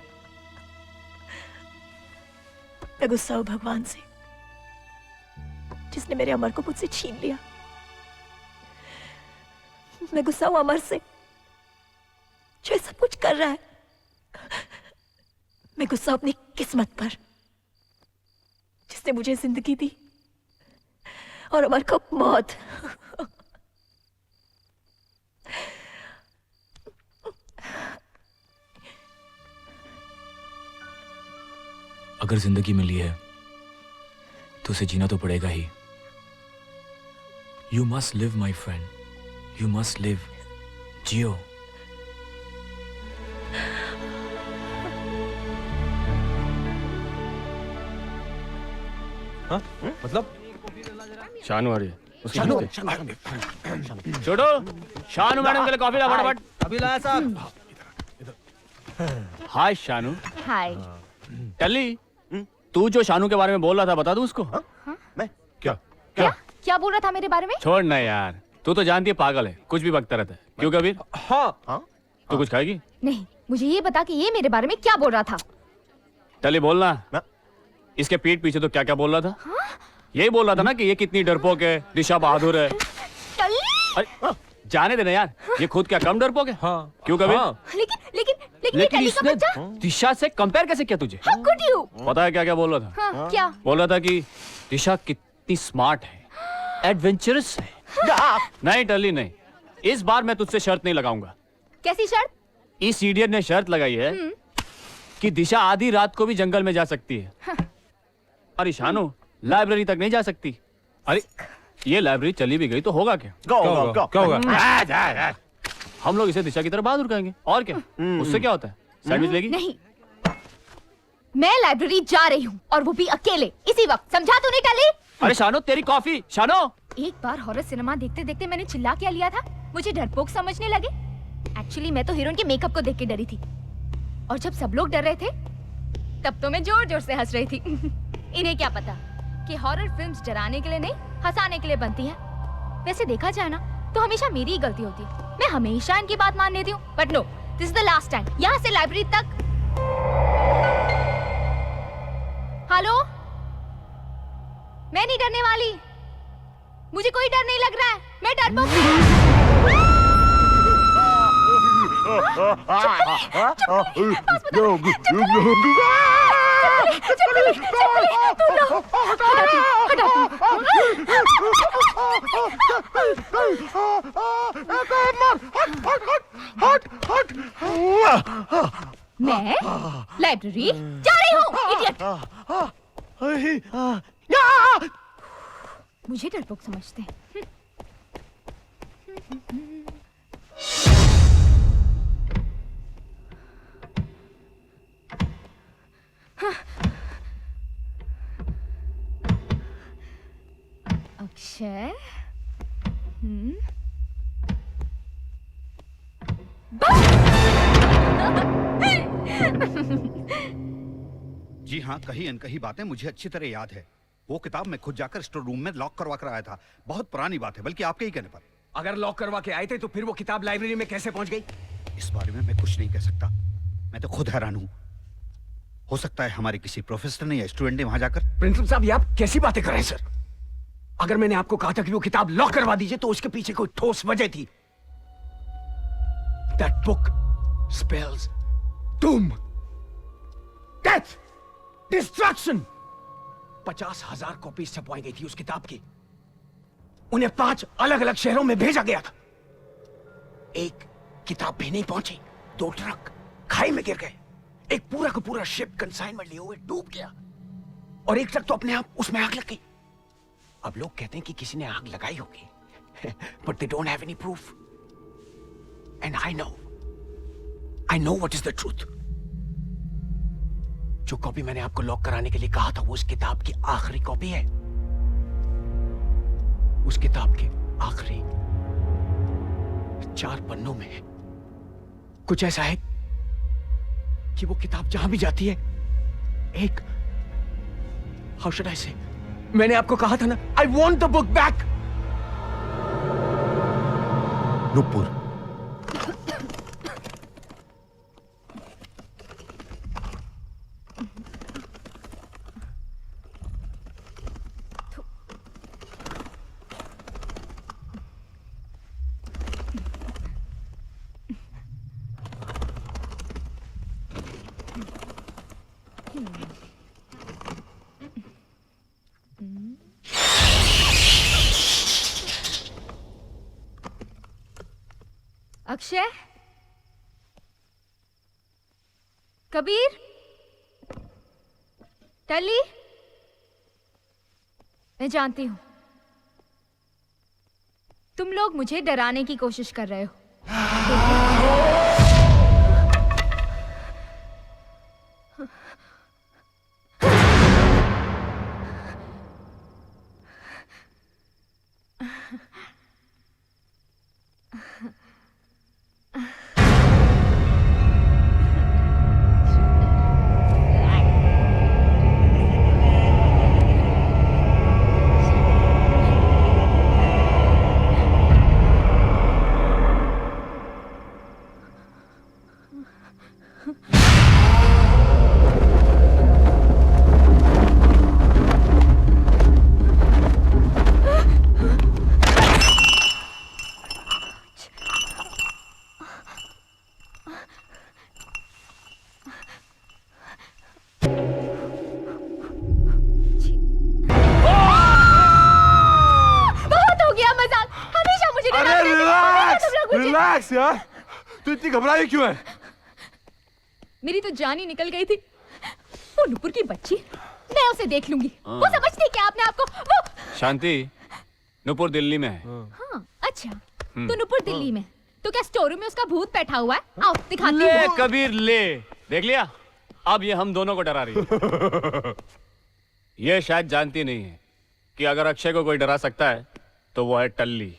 मैं गुस्सा हूं भगवान से जिसने मेरे अमर को मुझसे छीन लिया। मैं गुस्सा हूं अमर से जो सब कुछ कर रहा है। मैं गुस्सा हूं अपनी किस्मत पर जिसने मुझे जिंदगी दी और अमर को मौत। अगर जिंदगी मिली है तो उसे जीना तो पड़ेगा ही। You must live my friend, you must live. जियो। हाँ? मतलब शानू आ रही है। उसकी शानू, दोस्ती। छोटो, शानू मैडम के लिए कॉफी ला फटाफट। अभी लाया साहब। हाय शानू। हाय। टल्ली, तू जो शानू के बारे में बोल रहा था बता दूं उसको? मैं क्या बोल रहा था मेरे बारे में? छोड़ ना यार, तू तो जानती है पागल है, कुछ भी बकता रहता है। क्यों कबीर? हाँ। तू कुछ खाएगी? नहीं, मुझे ये बता कि ये मेरे बारे में क्या बोल रहा था। टल्ली बोलना। इसके पीठ पीछे तो क्या क्या बोल रहा था? यही बोल रहा था ना कि ये कितनी डरपोक है, दिशा बहादुर है। अरे जाने देना यार, ये खुद क्या कम डरपोक है? हाँ। क्यों कबीर? लेकिन लेकिन इसने दिशा से कंपेयर कैसे किया तुझे? How could you? पता है क्या क्या बोल रहा था? हाँ, क्या? बोल रहा था कि दिशा कितनी स्मार्ट है, एडवेंचरस है। नहीं टल्ली नहीं, इस बार मैं तुझसे शर्त नहीं लगाऊंगा। कैसी शर्त? इस इडियट ने शर्त लगाई है कि दिशा आधी रात को भी जंगल में जा सकती है। अरे शानू, लाइब्रेरी तक नहीं जा सकती। अरे ये लाइब्रेरी चली भी गई तो होगा क्या? क्या होगा? हम लोग इसे दिशा की तरफ बहादुर कहेंगे और क्या। उससे क्या होता है? सैंडविच लेगी? नहीं, मैं लाइब्रेरी जा रही हूँ और वो भी अकेले, इसी वक्त। समझा तूने टली? अरे शानू, तेरी कॉफी। शानू, एक बार हॉरर सिनेमा देखते देखते मैंने चिल्ला क्या लिया था, मुझे डरपोक समझने लगे। एक्चुअली मैं तो हीरोइन के मेकअप को देख के डरी थी और जब सब लोग डर रहे थे तब तो मैं जोर जोर से हंस रही थी। इन्हें क्या पता कि हॉरर फिल्म्स डराने के लिए नहीं, हंसाने के लिए बनती हैं। वैसे देखा जाए ना तो हमेशा मेरी ही गलती होती है। मैं हमेशा इनकी बात मान लेती हूँ, but no, this is the last time. यहाँ से लाइब्रेरी तक। हेलो, मैं नहीं डरने वाली, मुझे कोई डर नहीं लग रहा है, मैं डरपोक मैं लाइब्रेरी जा रही हूँ, इडियट। मुझे डरपोक समझते हैं। अक्षय, जी हाँ, कही अनकही बातें मुझे अच्छी तरह याद है। वो किताब मैं खुद जाकर स्टोर रूम में लॉक करवा कर आया था। बहुत पुरानी बात है, बल्कि आपके ही कहने पर। अगर लॉक करवा के आए थे तो फिर वो किताब लाइब्रेरी में कैसे पहुंच गई? इस बारे में मैं कुछ नहीं कह सकता। मैं तो खुद हैरान हूँ। हो सकता है हमारे किसी प्रोफेसर ने या स्टूडेंट ने वहां जाकर। प्रिंसिपल साहब, ये आप कैसी बातें कर रहे हैं सर? अगर मैंने आपको कहा था कि वो किताब लॉक करवा दीजिए तो उसके पीछे कोई ठोस वजह थी। That book spells doom, death, destruction. 50,000 copies छपवाई गई थी उस किताब की। उन्हें 5 अलग अलग शहरों में भेजा गया था। एक किताब भी नहीं पहुंची, 2 ट्रक खाई में गिर गए, एक पूरा का पूरा शिप कंसाइनमेंट लिए हुए डूब गया और एक ट्रक तो अपने आप उसमें आग लग गई। अब लोग कहते हैं कि किसी ने आग लगाई होगी, but they don't have any proof. And I know what is the truth. जो कॉपी मैंने आपको लॉक कराने के लिए कहा था वो उस किताब की आखिरी कॉपी है। उस किताब के आखिरी 4 पन्नों में कुछ ऐसा है कि वो किताब जहां भी जाती है एक हाउ शुड आई से, मैंने आपको कहा था ना, I want the book back. Nupur, Akshay, Kabir, टली, मैं जानती हूं तुम लोग मुझे डराने की कोशिश कर रहे हो। रिलैक्स यार, तू इतनी घबराई क्यों है? मेरी तो जान ही निकल गई थी। वो नुपुर की बच्ची, मैं उसे देख लूंगी। वो समझती क्या अपने आप को? वो शांति, नुपुर दिल्ली में है। हाँ, अच्छा तो नुपुर दिल्ली में, तो क्या स्टोर रूम में उसका भूत बैठा हुआ है? आओ दिखाती ले हूँ। कबीर ले, देख लिया? अब ये हम दोनों को डरा रही है। ये शायद जानती नहीं है कि अगर अक्षय को कोई डरा सकता है तो वो है टल्ली।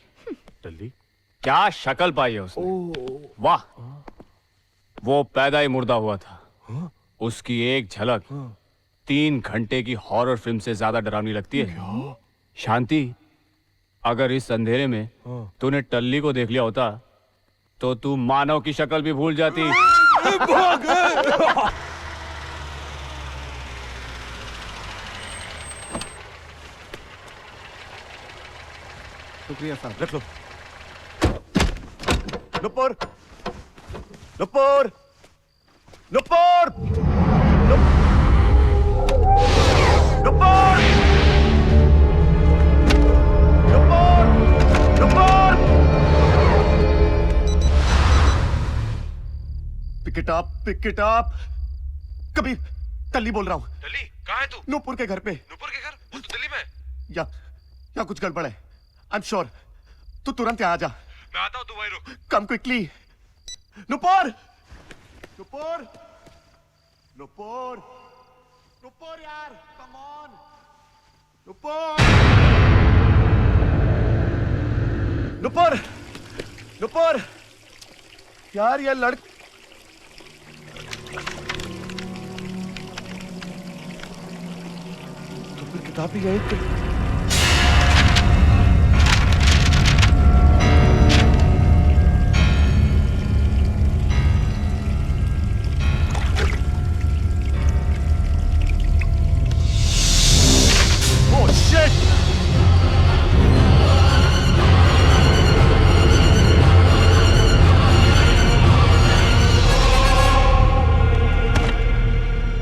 टल्ली? क्या शक्ल पाई है उसने, वाह। वो पैदा ही मुर्दा हुआ था। उसकी एक झलक 3 घंटे की हॉरर फिल्म से ज्यादा डरावनी लगती है। शांति, अगर इस अंधेरे में तूने टल्ली को देख लिया होता तो तू मानव की शक्ल भी भूल जाती। शुक्रिया साहब, रख लो। Nupur, Nupur, Nupur, Nupur, Nupur, Nupur. Pick it up, pick it up. Kabir, टल्ली बोल रहा हूँ। टल्ली, कहाँ है तू? नुपुर के घर पे। नुपुर के घर? वो तो दिल्ली में है। या कुछ गड़बड़ है। I am sure. तू तुरंत यहाँ आ जा। मैं आता हूँ, तू वहीं रुक। Come quickly. नुपुर, नुपुर, नुपुर, नुपुर यार, कम ऑन, नुपुर, नुपुर, नुपुर, यार ये तो फिर किताब ही यहीं पे।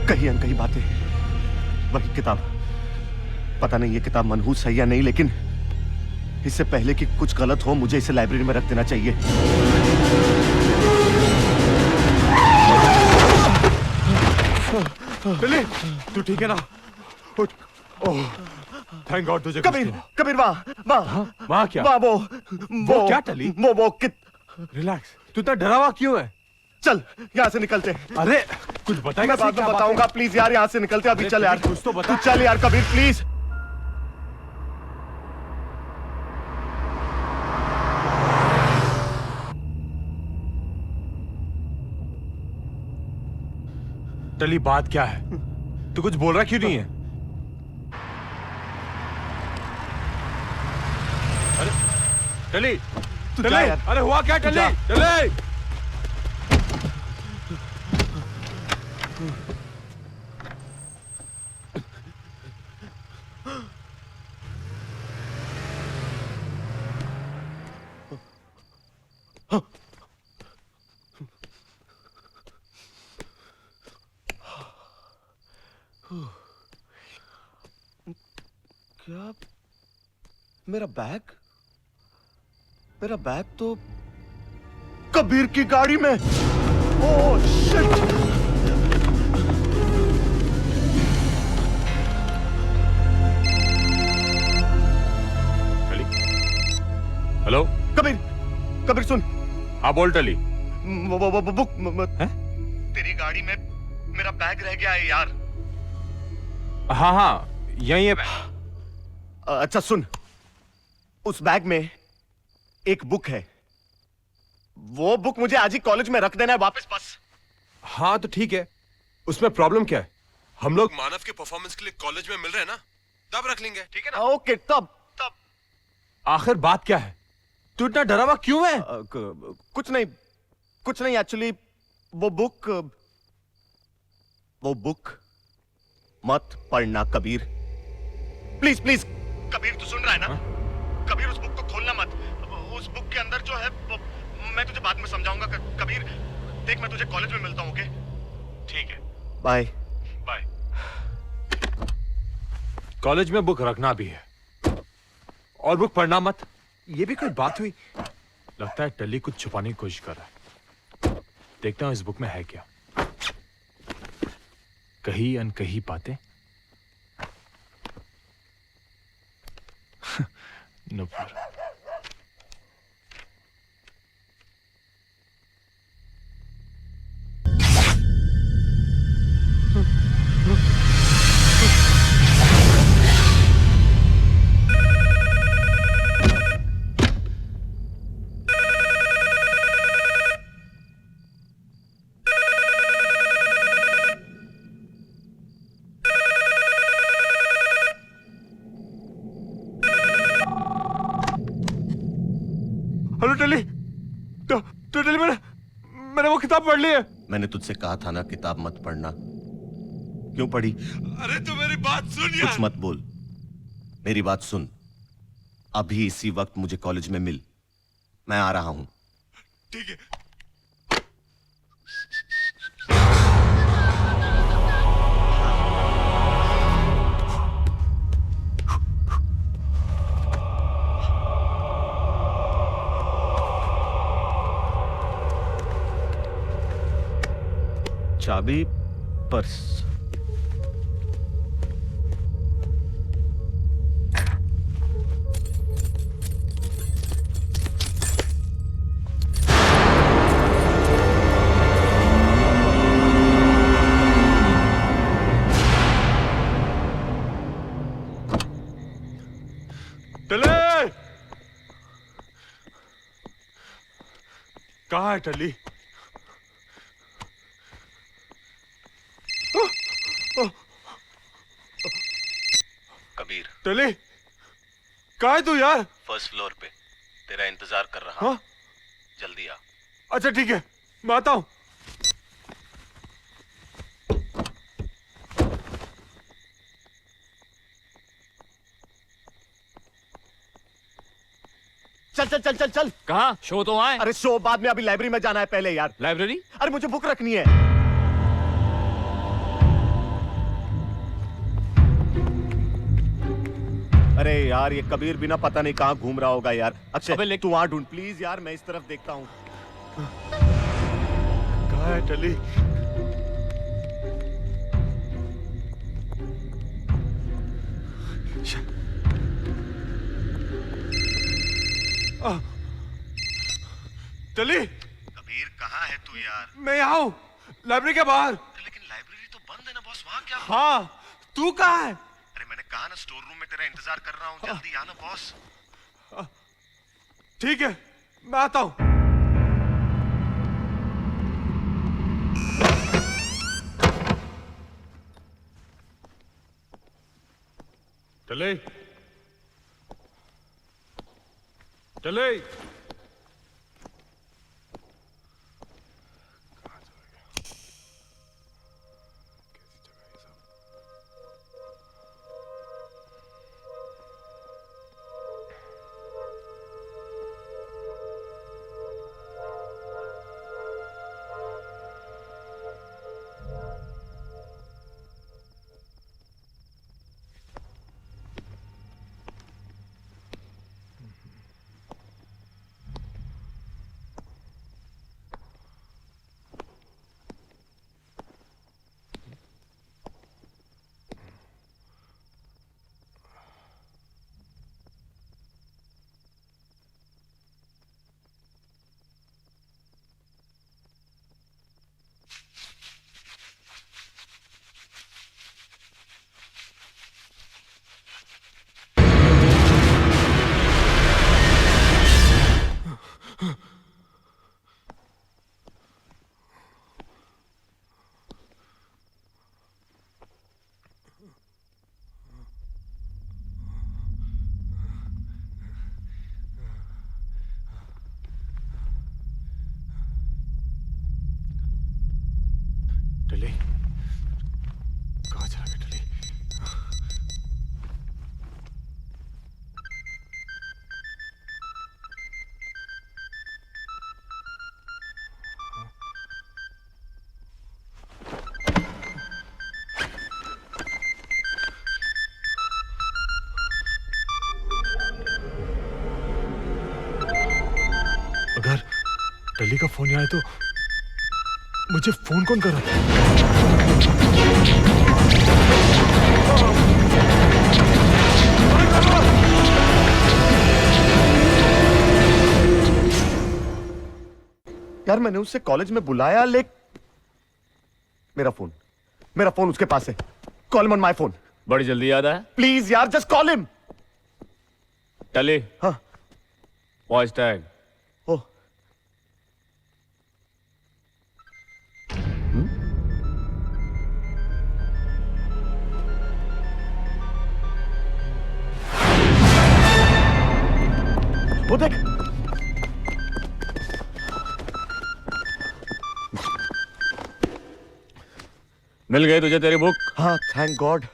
कहीं अनकहीं बातें, वही किताब। पता नहीं ये किताब मनहूस है या नहीं, लेकिन इससे पहले कि कुछ गलत हो मुझे इसे लाइब्रेरी में रख देना चाहिए। टल्ली, तू ठीक है ना? ओह, थैंक गॉड तुझे। कबीर, कबीर वहाँ क्या? वो क्या टल्ली? रिलैक्स। तू इतना डरा हुआ क्यों है? चल यहाँ से निकलते। अरे कुछ बताएगा? मैं बाद में बताऊंगा, प्लीज यार यहाँ से निकलते। अभी चल यार, कुछ तो बता। चल यार कबीर प्लीज। टली बात क्या है? तू कुछ बोल रहा क्यों नहीं है? अरे टली, टली, अरे हुआ क्या टली? टली! क्या? मेरा बैग? मेरा बैग तो कबीर की गाड़ी में। Oh shit! टली, हेलो कबीर, कबीर सुन। हाँ बोल टली। बुक है? तेरी गाड़ी में मेरा बैग रह गया है यार। हाँ हाँ यही है। अच्छा सुन, उस बैग में एक बुक है। वो बुक मुझे आज ही कॉलेज में रख देना है वापस बस। हाँ तो ठीक है, उसमें प्रॉब्लम क्या है? हम लोग मानव के परफॉर्मेंस के लिए कॉलेज में मिल रहे हैं ना, तब रख लेंगे, ठीक है ना? ओके तब। आखिर बात क्या है? तू इतना डरा हुआ क्यों है? कुछ नहीं एक्चुअली वो बुक मत पढ़ना कबीर, प्लीज प्लीज। कबीर तू सुन रहा है ना? कबीर उस बुक को खोलना मत। उस बुक के अंदर जो है वो मैं तुझे बाद में समझाऊंगा। कबीर देख, मैं तुझे कॉलेज में मिलता हूँ, ओके? ठीक है, बाय बाय। कॉलेज में बुक रखना भी है और बुक पढ़ना मत, ये भी कोई बात हुई? लगता है टली कुछ छुपाने की कोशिश कर रहा है। देखता हूं इस बुक में है क्या। कही अनकही बातें। नुपुर। टली, मैंने वो किताब पढ़ ली है। मैंने तुझसे कहा था ना किताब मत पढ़ना, क्यों पढ़ी? अरे तू मेरी बात सुन यार। कुछ मत बोल, मेरी बात सुन। अभी इसी वक्त मुझे कॉलेज में मिल, मैं आ रहा हूं। ठीक है। चाबी पर्स। टली, कहाँ है टली? कबीर, टली, कहाँ है तू यार? फर्स्ट फ्लोर पे तेरा इंतजार कर रहा हूं। जल्दी आ। अच्छा ठीक है, मैं आता हूं। चल चल चल चल चल। कहाँ? शो तो आए। अरे शो बाद में, अभी लाइब्रेरी में जाना है पहले यार। लाइब्रेरी? अरे मुझे बुक रखनी है। अरे यार ये कबीर बिना पता नहीं कहाँ घूम रहा होगा यार। अक्षय तू वहां ढूंढ प्लीज यार, मैं इस तरफ देखता हूँ। कहाँ है टली? टली, कबीर कहाँ है तू यार? मैं यहाँ हूँ, लाइब्रेरी के बाहर। लेकिन लाइब्रेरी तो बंद है ना बॉस, वहाँ क्या? हाँ, तू कहाँ है? अरे मैंने कहा ना स्टोर रूम में तेरा इंतजार कर रहा हूँ, जल्दी आना बॉस। ठीक है, मैं आता हूँ। चले चले टली कहाँ चला गया टली? अगर टली का फोन आए तो मुझे फोन कौन कर रहा यार मैंने उससे कॉलेज में बुलाया मेरा फोन उसके पास है। Call him on my phone. बड़ी जल्दी याद आया? प्लीज यार जस्ट कॉल हिम। टली। हाँ वॉइस टैग। ओह वो देख। मिल गई तुझे तेरी बुक? हाँ थैंक गॉड।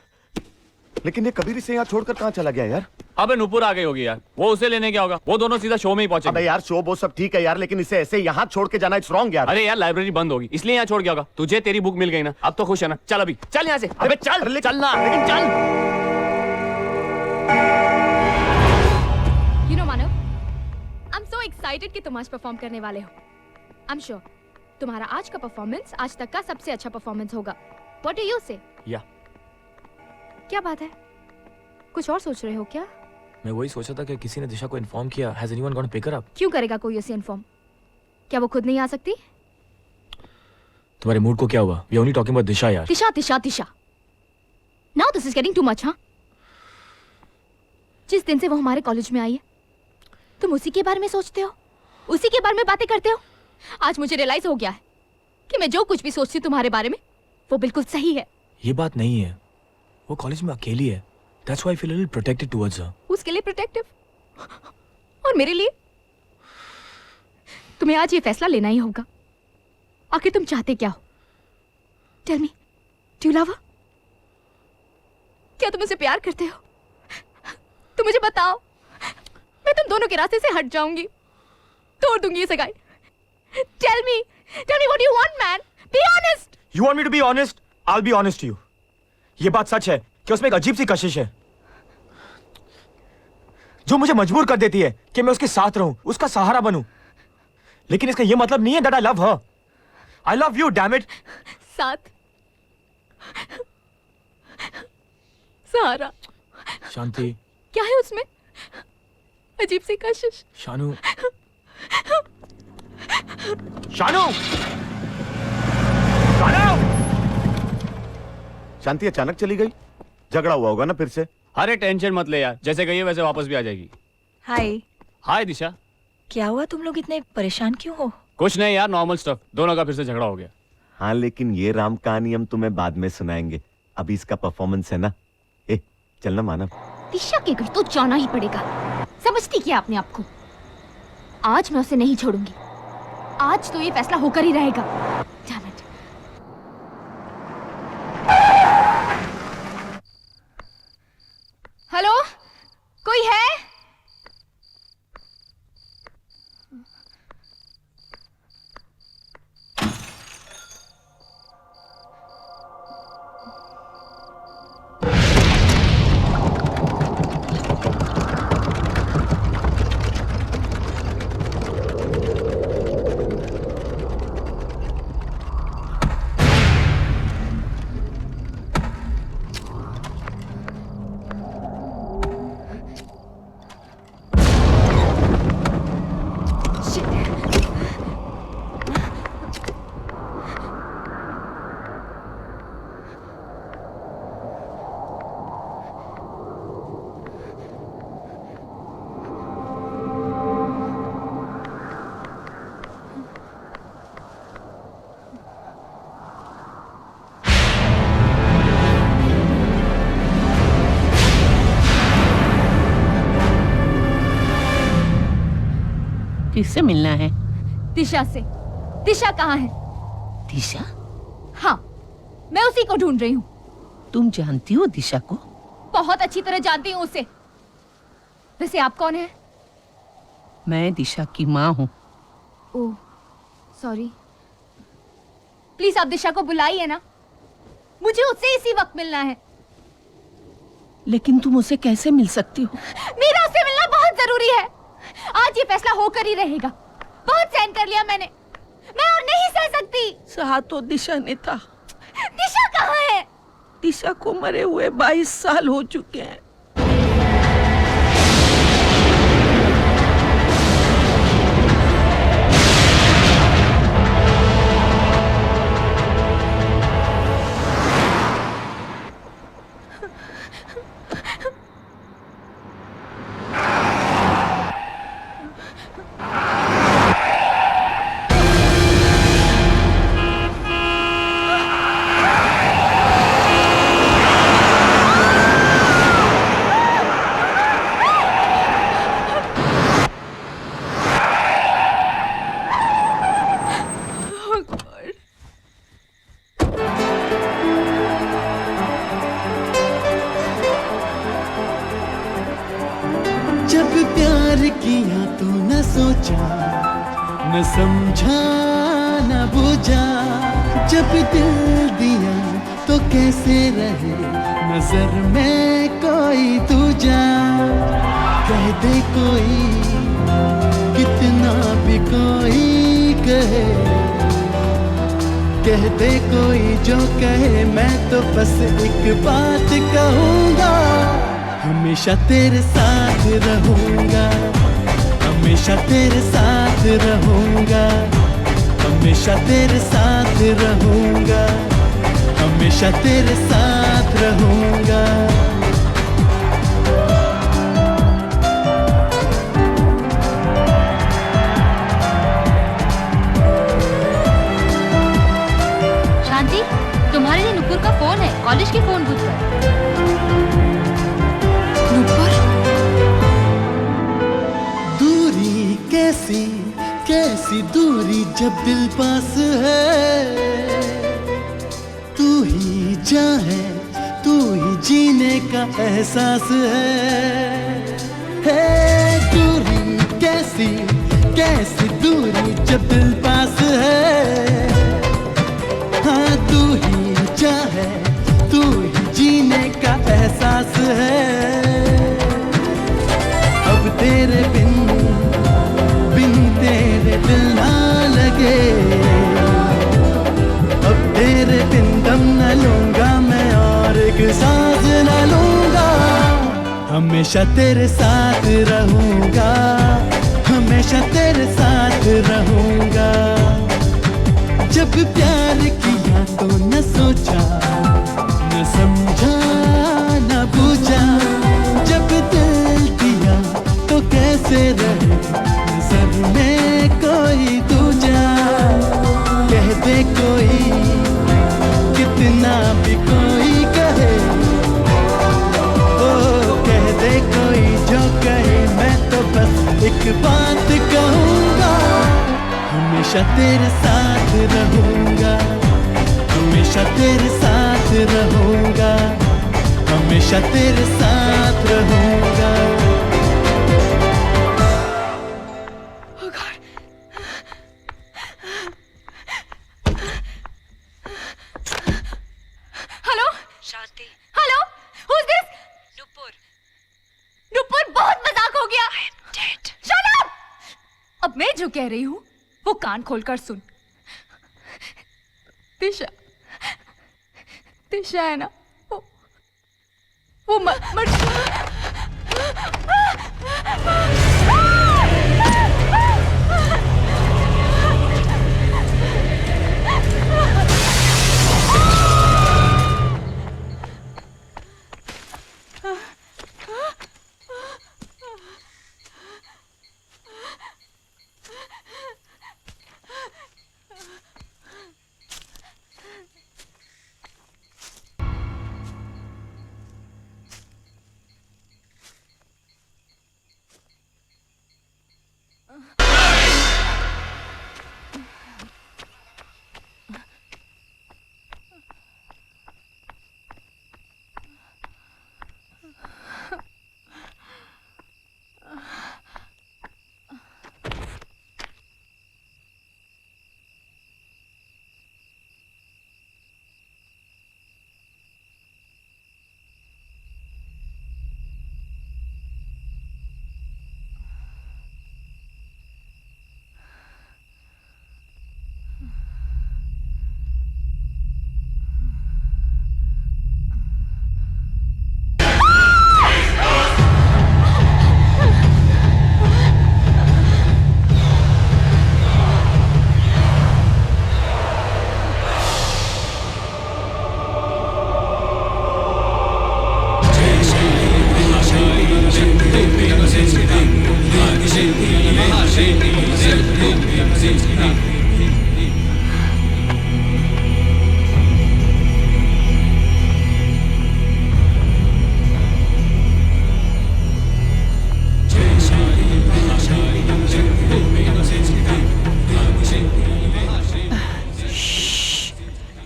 लेकिन ये कबीर इसे यहाँ छोड़कर कहाँ चला गया यार? अबे नूपुर आ गई होगी यार, वो उसे लेने क्या होगा? वो दोनों सीधा शो में ही पहुंचे। अबे यार शो वो सब ठीक है यार, लेकिन इसे ऐसे यहाँ छोड़ के जाना इट्स रॉन्ग यार। अरे यार लाइब्रेरी बंद होगी इसलिए यहाँ छोड़ गया होगा। तुझे तेरी बुक मिल गई ना, अब तो खुश है ना? चल अभी चल यहाँ से। अबे चल चलना, लेकिन चल। You know Manav, I'm so excited कि तुम आज परफॉर्म करने वाले हो। I'm sure तुम्हारा आज का परफॉर्मेंस आज तक का सबसे अच्छा परफॉर्मेंस होगा। What do you say? या क्या बात है? कुछ और सोच रहे हो क्या? मैं वही सोचा था कि किसी ने दिशा को इन्फॉर्म किया। Has anyone gone to pick her up? क्यों करेगा कोई उसे इन्फॉर्म? क्या वो खुद नहीं आ सकती? तुम्हारे मूड को क्या हुआ? We are only talking about दिशा यार। दिशा दिशा दिशा। Now this is getting too much, हाँ? जिस दिन से वो हमारे कॉलेज में आई है, तुम उसी के बारे में सोचते हो, उसी के बारे में बातें करते हो। आज मुझे रियलाइज हो गया है कि मैं जो कुछ भी सोचती हूँ तुम्हारे बारे में, वो बिल्कुल सही है। ये बात नहीं है, वो कॉलेज में अकेली है। That's why I feel a little protected towards her. उसके लिए प्रोटेक्टिव और मेरे लिए? तुम्हें आज ये फैसला लेना ही होगा। आखिर तुम चाहते क्या हो? Tell me, do you love her? क्या तुम उसे प्यार करते हो? तुम मुझे बताओ, मैं तुम दोनों के रास्ते से हट जाऊंगी, तोड़ दूंगी ये सगाई। Tell me what do you want, man? Be honest. You want me to be honest? I'll be honest to you. ये बात सच है कि उसमें एक अजीब सी कशिश है जो मुझे मजबूर कर देती है कि मैं उसके साथ रहूं, उसका सहारा बनूं। लेकिन इसका ये मतलब नहीं है that I love her. I love you, damn it. साथ, सहारा। शांति। क्या है उसमें? अजीब सी कशिश। शानू। शानू। शांति अचानक चली गई? झगड़ा हुआ होगा ना फिर से? अरे टेंशन मत ले यार, जैसे गई है वैसे वापस भी आ जाएगी। हाय। हाय दिशा। क्या हुआ, तुम लोग इतने परेशान क्यों हो? कुछ नहीं यार, नॉर्मल स्टफ। दोनों का फिर से झगड़ा हो गया। हाँ लेकिन ये राम कहानी हम तुम्हें बाद में सुनाएंगे, अभी इसका परफॉर्मेंस है ना। ए चलना मानव। दिशा के घर तो जाना ही पड़ेगा। समझती क्या अपने आप को? आज मैं उसे नहीं छोड़ूंगी। आज तो ये फैसला होकर ही रहेगा। Damn it. हेलो, कोई है? किससे मिलना है? दिशा से। दिशा कहाँ है? दिशा? हाँ, मैं उसी को ढूंढ रही हूँ। तुम जानती हो दिशा को? बहुत अच्छी तरह जानती हूँ उसे। वैसे आप कौन है? मैं दिशा की माँ हूँ। ओह, सॉरी। प्लीज आप दिशा को बुलाइए ना, मुझे उससे इसी वक्त मिलना है। लेकिन तुम उसे कैसे मिल सकती हो? मेरा उससे मिलना बहुत जरूरी है। आज ये फैसला होकर ही रहेगा। बहुत सहन कर लिया मैंने, मैं और नहीं सह सकती। सहा तो दिशा ने था। दिशा कहाँ है? दिशा को मरे हुए 22 साल हो चुके हैं। जब प्यार किया तो न सोचा, न समझा, न बूझा। जब दिल दिया तो कैसे रहे नजर में कोई दूजा। कह दे कोई, कितना भी कोई कहे, कह दे कोई जो कहे, मैं तो बस एक बात कहूँगा। हमेशा तेरे साथ रहूंगा, हमेशा तेरे साथ रहूंगा, हमेशा तेरे साथ रहूंगा, हमेशा तेरे साथ रहूंगा। शांति, तुम्हारे लिए नुपुर का फोन है, कॉलेज के फोन बूथ पर। दूरी कैसी कैसी दूरी जब दिल पास है। तू ही जान है, तू ही जीने का एहसास है। दूरी कैसी कैसी दूरी जब दिल पास है। हाँ, तू ही जान है, तू ही जीने का एहसास है। अब तेरे बिन तेरे दिल ना लगे, अब तेरे बिन दम न लूंगा मैं और एक सांस न लूंगा। हमेशा तेरे साथ रहूंगा, हमेशा तेरे साथ रहूंगा। जब प्यार किया तो न सोचा, न समझा, न बूझा। जब दिल दिया तो कैसे रहे नजर में कोई दूजा। कह दे कोई, कितना भी कोई कहे, ओ कह दे एक बात कहूँगा, हमेशा तेरे साथ रहूँगा, हमेशा तेरे साथ रहूँगा, हमेशा तेरे साथ रहूँगा। Hello Shanti. Hello who's this? Nupur. Nupur, बहुत मजाक हो गया। Shut up! अब मैं जो कह रही हूँ वो कान खोलकर सुन। दिशा, दिशा है ना, वो मर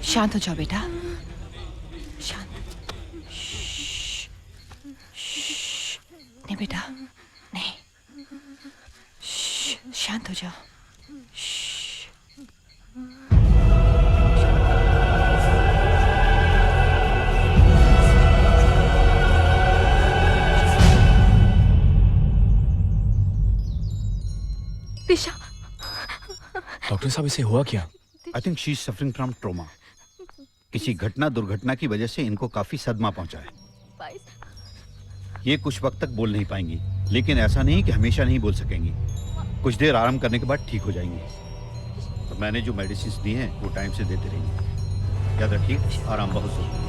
शांत हो जाओ बेटा, शांत। नहीं बेटा, नहीं, शांत हो जाओ। दिशा। डॉक्टर साहब, इसे हुआ क्या? I think she is suffering from trauma. किसी घटना दुर्घटना की वजह से इनको काफी सदमा पहुंचा है। ये कुछ वक्त तक बोल नहीं पाएंगी, लेकिन ऐसा नहीं कि हमेशा नहीं बोल सकेंगी। कुछ देर आराम करने के बाद ठीक हो जाएंगी। तो मैंने जो मेडिसिन दी हैं वो टाइम से देते रहिए। याद रखिए, आराम बहुत जरूरी है।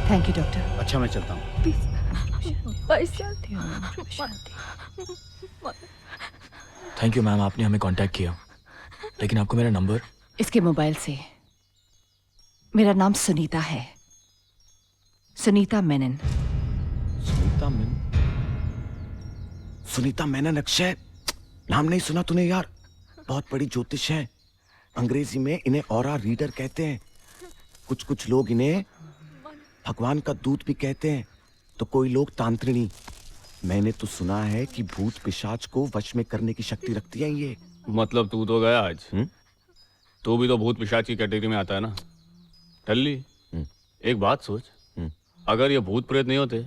Thank you doctor. अच्छा, मैं चलता हूँ। थैंक यू मैम, आपने हमें कांटेक्ट किया, लेकिन आपको मेरा नंबर? इसके मोबाइल से। मेरा नाम सुनीता है, सुनीता मेनन। सुनीता मेनन? सुनीता मेनन? अक्षय, नाम नहीं सुना तूने यार? बहुत बड़ी ज्योतिष है। अंग्रेजी में इन्हें ऑरा रीडर कहते हैं। कुछ कुछ लोग इन्हें भगवान का दूत भी कहते हैं, तो कोई लोग तांत्रिणी। मैंने तो सुना है कि भूत पिशाच को वश में करने की शक्ति रखती है ये। मतलब तू तो गया आज। तू भी तो भूत पिशाच की कैटेगरी में आता है ना। टल्ली, एक बात सोच, अगर ये भूत प्रेत नहीं होते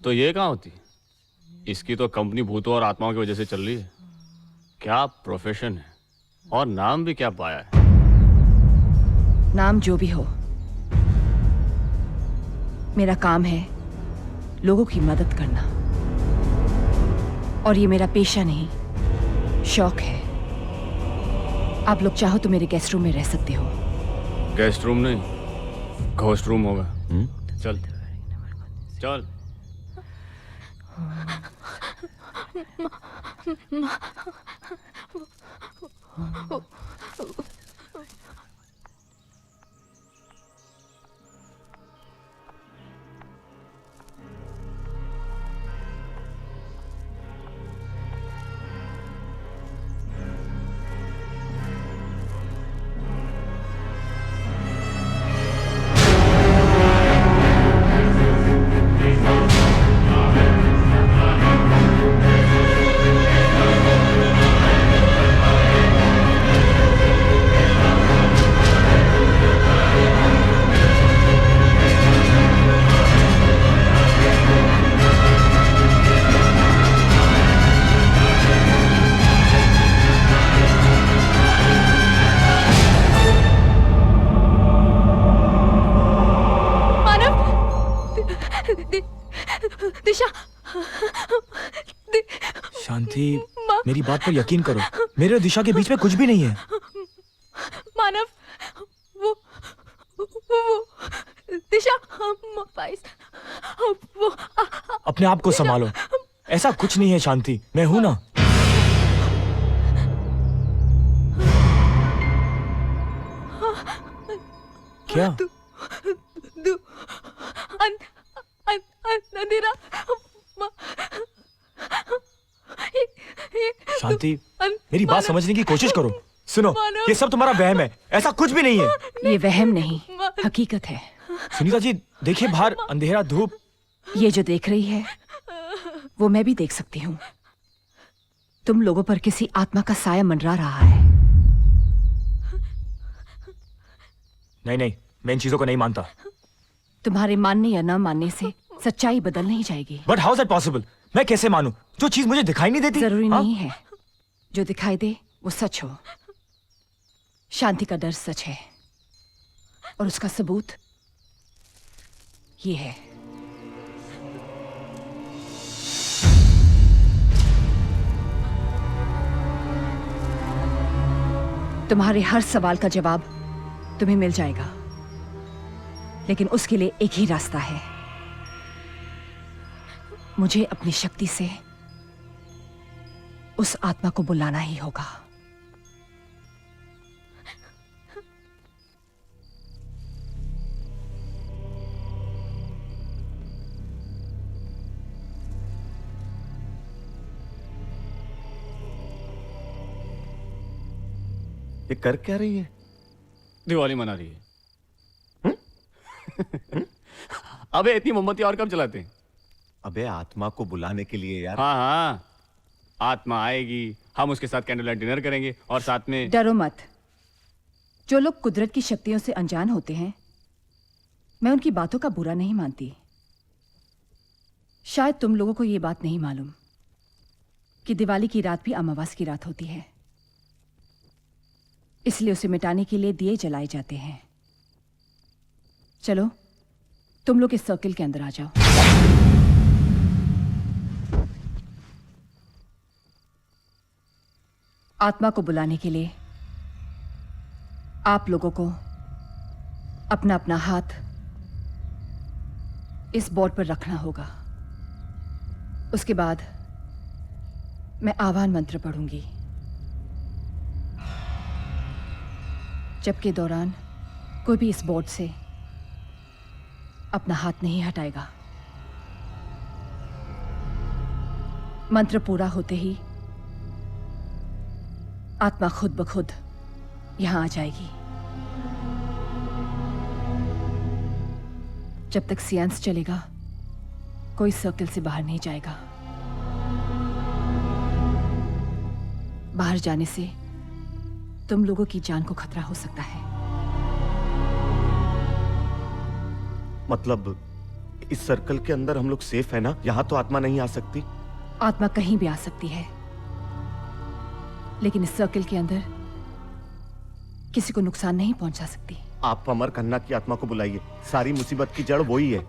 तो ये कहाँ होती? इसकी तो कंपनी भूतों और आत्माओं की वजह से चल रही है। क्या प्रोफेशन है, और नाम भी क्या पाया है। नाम जो भी हो, मेरा काम है लोगों की मदद करना, और ये मेरा पेशा नहीं, शौक है। आप लोग चाहो तो मेरे गेस्ट रूम में रह सकते हो। गेस्ट रूम नहीं, घोस्ट रूम होगा। चल चल। दिशा शांति, मेरी बात पर यकीन करो, मेरे और दिशा के बीच में कुछ भी नहीं है। मानव, वो दिशा, वो अपने आप को संभालो, ऐसा कुछ नहीं है शांति, मैं हूं ना। क्या? अंधेरा। शांति, मेरी बात समझने की कोशिश करो। सुनो, ये सब तुम्हारा वहम है, ऐसा कुछ भी नहीं है। ये वहम नहीं, हकीकत है। सुनीता जी, देखिए बाहर अंधेरा, धूप। ये जो देख रही है वो मैं भी देख सकती हूँ। तुम लोगों पर किसी आत्मा का साया मंडरा रहा है। नहीं, मैं इन चीजों को नहीं मानता। तुम्हारे मानने या न मानने से सच्चाई बदल नहीं जाएगी। But how is that possible? मैं कैसे मानूं जो चीज मुझे दिखाई नहीं देती? जरूरी नहीं है जो दिखाई दे वो सच हो। शांति का डर सच है और उसका सबूत ये है। तुम्हारे हर सवाल का जवाब तुम्हें मिल जाएगा, लेकिन उसके लिए एक ही रास्ता है। मुझे अपनी शक्ति से उस आत्मा को बुलाना ही होगा। ये कर क्या रही है? दिवाली मना रही है। अबे इतनी मोमबत्ती और कब जलाते हैं? अबे आत्मा को बुलाने के लिए यार। हाँ, आत्मा आएगी, हम उसके साथ कैंडल लाइट डिनर करेंगे और साथ में। डरो मत। जो लोग कुदरत की शक्तियों से अनजान होते हैं, मैं उनकी बातों का बुरा नहीं मानती। शायद तुम लोगों को यह बात नहीं मालूम कि दिवाली की रात भी अमावस की रात होती है, इसलिए उसे मिटाने के लिए दिए जलाए जाते हैं। चलो तुम लोग इस सर्किल के अंदर आ जाओ। आत्मा को बुलाने के लिए आप लोगों को अपना अपना हाथ इस बोर्ड पर रखना होगा। उसके बाद मैं आह्वान मंत्र पढ़ूंगी। जबकि दौरान कोई भी इस बोर्ड से अपना हाथ नहीं हटाएगा। मंत्र पूरा होते ही आत्मा खुद ब खुद यहां आ जाएगी। जब तक सियांस चलेगा कोई सर्कल से बाहर नहीं जाएगा। बाहर जाने से तुम लोगों की जान को खतरा हो सकता है। मतलब इस सर्कल के अंदर हम लोग सेफ है ना? यहां तो आत्मा नहीं आ सकती? आत्मा कहीं भी आ सकती है, लेकिन इस सर्कल के अंदर किसी को नुकसान नहीं पहुंचा सकती। आप अमर खन्ना की आत्मा को बुलाइए, सारी मुसीबत की जड़ वही है।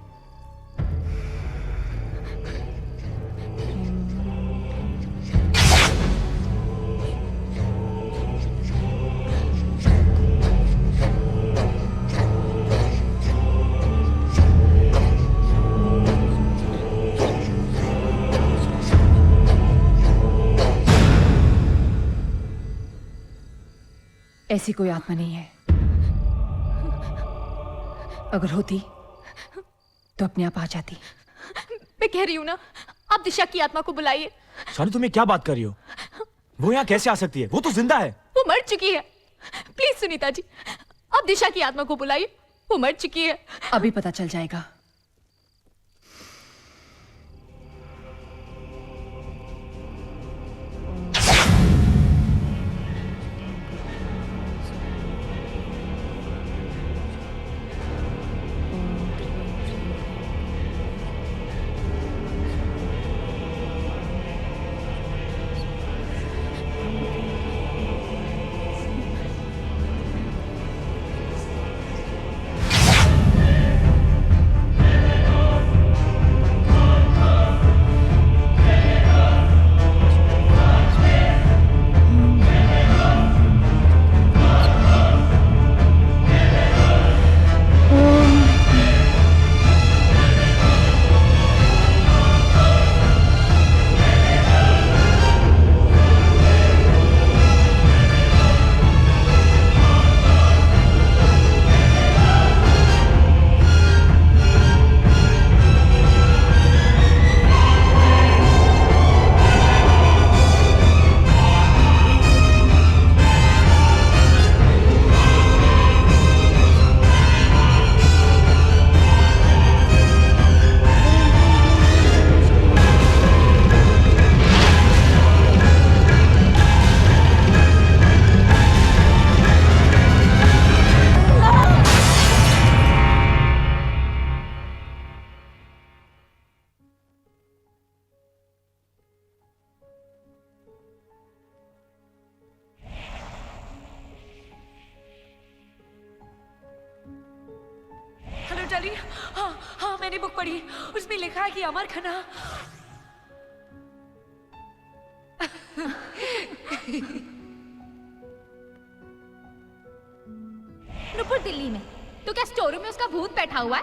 ऐसी कोई आत्मा नहीं है। अगर होती तो अपने आप आ जाती। मैं कह रही हूं ना, आप दिशा की आत्मा को बुलाइए। शानी, तुम ये क्या बात कर रही हो? वो यहाँ कैसे आ सकती है? वो तो जिंदा है। वो मर चुकी है। प्लीज सुनीता जी, आप दिशा की आत्मा को बुलाइए, वो मर चुकी है। अभी पता चल जाएगा। टली, हाँ हाँ मैंने बुक पढ़ी, उसमें लिखा है कि अमर खन्ना नुपुर दिल्ली में, तो क्या स्टोर रूम में उसका भूत बैठा हुआ है?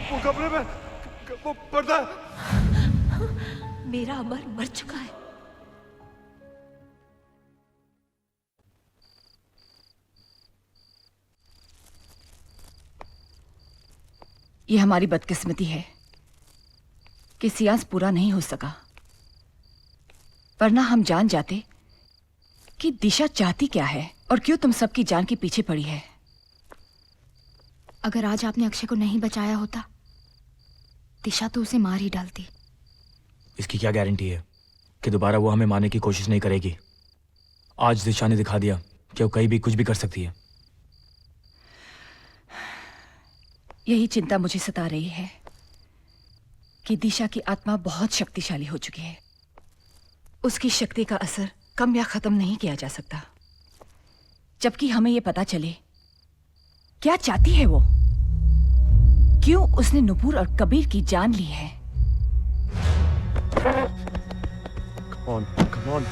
वो कमरे में वो पर्दा। मेरा अमर मर चुका है। ये हमारी बदकिस्मती है कि सियांस पूरा नहीं हो सका, वरना हम जान जाते कि दिशा चाहती क्या है और क्यों तुम सबकी जान के पीछे पड़ी है। अगर आज आपने अक्षय को नहीं बचाया होता, दिशा तो उसे मार ही डालती। इसकी क्या गारंटी है कि दोबारा वो हमें मारने की कोशिश नहीं करेगी? आज दिशा ने दिखा दिया कि वो कहीं भी कुछ भी कर सकती है। यही चिंता मुझे सता रही है कि दिशा की आत्मा बहुत शक्तिशाली हो चुकी है। उसकी शक्ति का असर कम या खत्म नहीं किया जा सकता। जबकि हमें यह पता चले क्या चाहती है वो, क्यों उसने नुपुर और कबीर की जान ली है। Come on, come on.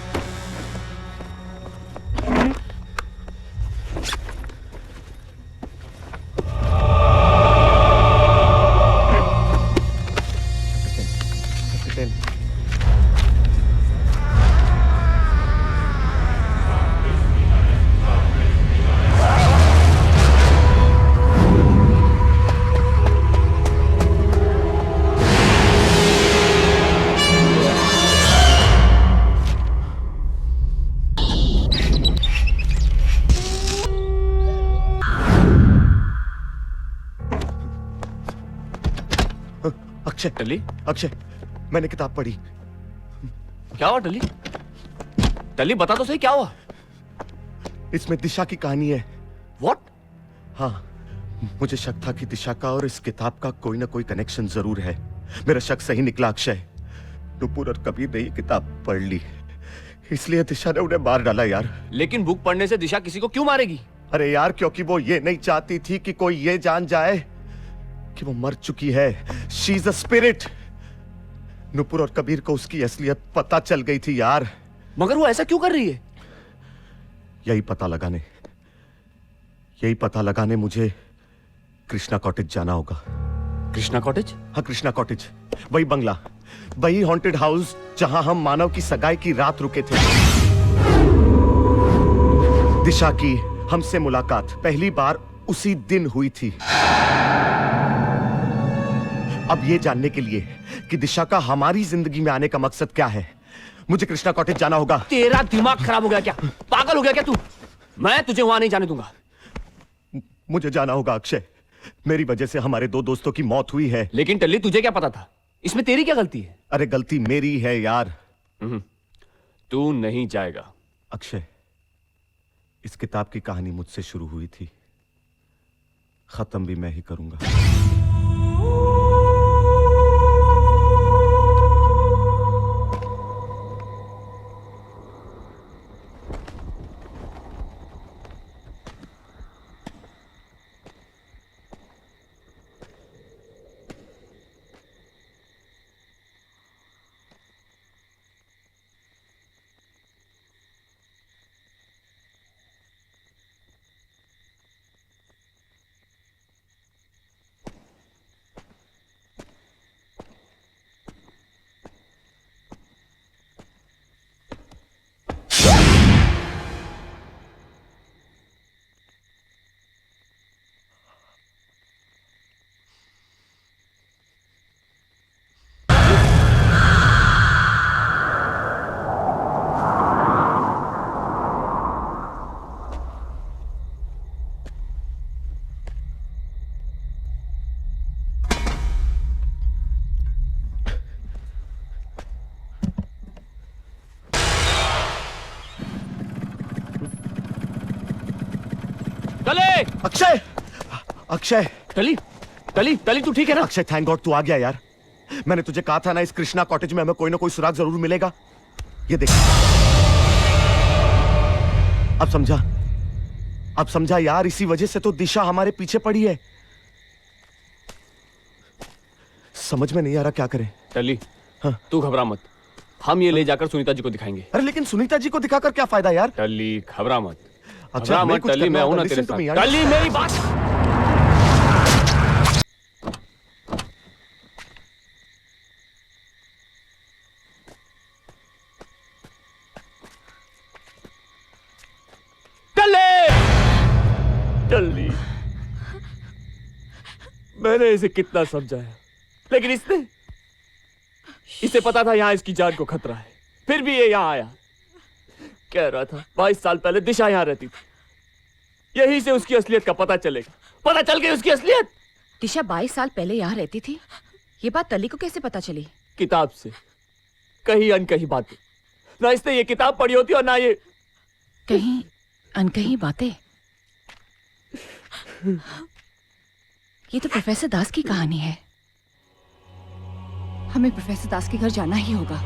Akshay, टली, अक्षय, मैंने किताब पढ़ी। क्या हुआ टली? टली बता तो सही क्या हुआ? इसमें दिशा की कहानी है। What? हाँ, मुझे शक था कि दिशा का और इस किताब का कोई ना कोई कनेक्शन जरूर है। मेरा शक सही निकला अक्षय। नुपुर और कबीर ने ये किताब पढ़ ली, इसलिए दिशा ने उन्हें मार डाला यार। लेकिन बुक पढ़ने से दिशा किसी को क्यों मारेगी? अरे यार, क्योंकि वो ये नहीं चाहती थी कि कोई ये जान जाए कि वो मर चुकी है। She is a spirit. Nupur और कबीर को उसकी असलियत पता चल गई थी यार। मगर वो ऐसा क्यों कर रही है? यही पता लगाने मुझे कृष्णा कॉटेज जाना होगा। कृष्णा कॉटेज? हाँ, कृष्णा कॉटेज, वही बंगला, वही हॉन्टेड हाउस जहां हम मानव की सगाई की रात रुके थे। दिशा की हमसे मुलाकात पहली बार उसी दिन हुई थी। अब ये जानने के लिए कि दिशा का हमारी जिंदगी में आने का मकसद क्या है, मुझे कृष्णा कॉटेज जाना होगा। तेरा दिमाग खराब हो गया क्या? पागल हो गया क्या तू? मैं तुझे वहां नहीं जाने दूंगा। मुझे जाना होगा अक्षय, मेरी वजह से हमारे दो दोस्तों की मौत हुई है। लेकिन टल्ली, तुझे क्या पता था? इसमें तेरी क्या गलती है? अरे गलती मेरी है यार। तू नहीं जाएगा। अक्षय, इस किताब की कहानी मुझसे शुरू हुई थी, खत्म भी मैं ही करूंगा। अक्षय, अक्षय, टली, टली, टली, तू ठीक है ना? अक्षय, थैंक गॉड तू आ गया यार। मैंने तुझे कहा था ना, इस कृष्णा कॉटेज में हमें कोई ना कोई सुराग जरूर मिलेगा। ये देख, अब समझा अब समझा यार, इसी वजह से तो दिशा हमारे पीछे पड़ी है। समझ में नहीं आ रहा क्या करें। टल्ली, हाँ? तू घबरा मत, हम ये ले जाकर सुनीता जी को दिखाएंगे। अरे लेकिन सुनीता जी को दिखाकर क्या फायदा यार? टल्ली घबरा मत। अच्छा घबरा मत टल्ली, मैं हूं ना तेरे साथ। टल्ली मेरी बात। टल्ली, मैंने इसे कितना समझाया, लेकिन इसे पता था यहाँ इसकी जान को खतरा है, फिर भी ये यहाँ आया। कह रहा था 22 साल पहले दिशा यहाँ रहती थी, यहीं से उसकी असलियत का पता चलेगा। पता चल गई उसकी असलियत। दिशा 22 साल पहले यहाँ रहती थी, ये बात टल्ली को कैसे पता चली? किताब से, कहीं अनकही बातें। ना इसने ये किताब पढ़ी होती और ना ये। कहीं अनकही बातें? ये तो प्रोफेसर दास की कहानी है। हमें प्रोफेसर दास के घर जाना ही होगा।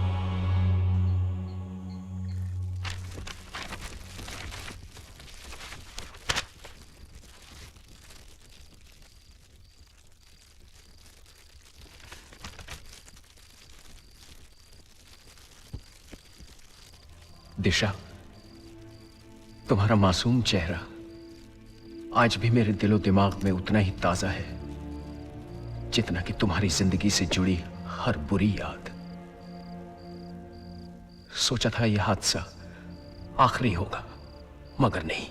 दिशा, तुम्हारा मासूम चेहरा आज भी मेरे दिलो दिमाग में उतना ही ताजा है जितना कि तुम्हारी जिंदगी से जुड़ी हर बुरी याद। सोचा था यह हादसा आखिरी होगा, मगर नहीं।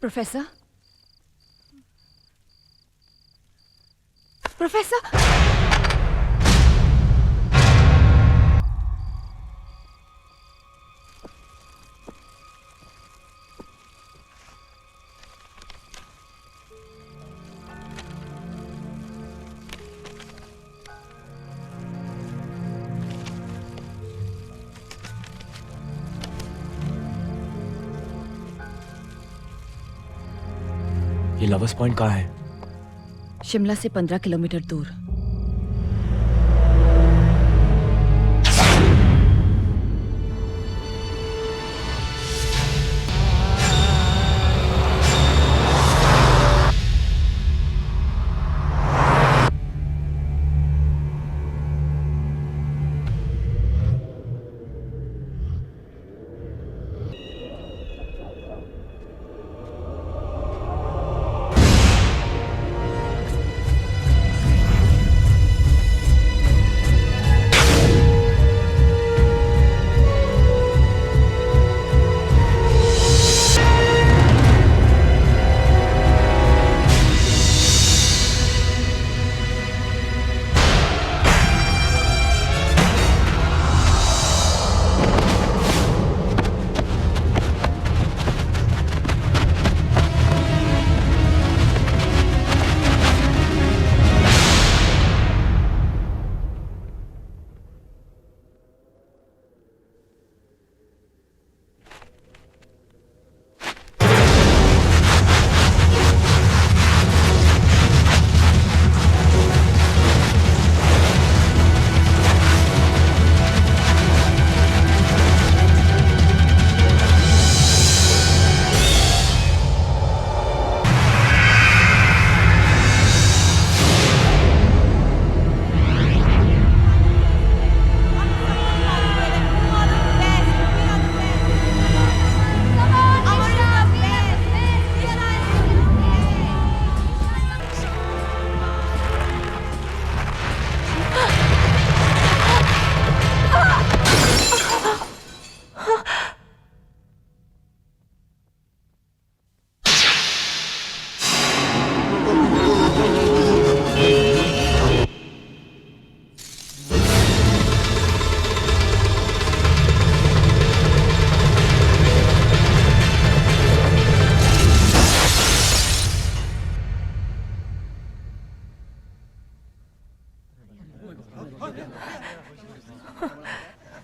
प्रोफेसर, प्रोफेसर, ये लवर्स पॉइंट कहाँ है? शिमला से 15 किलोमीटर दूर।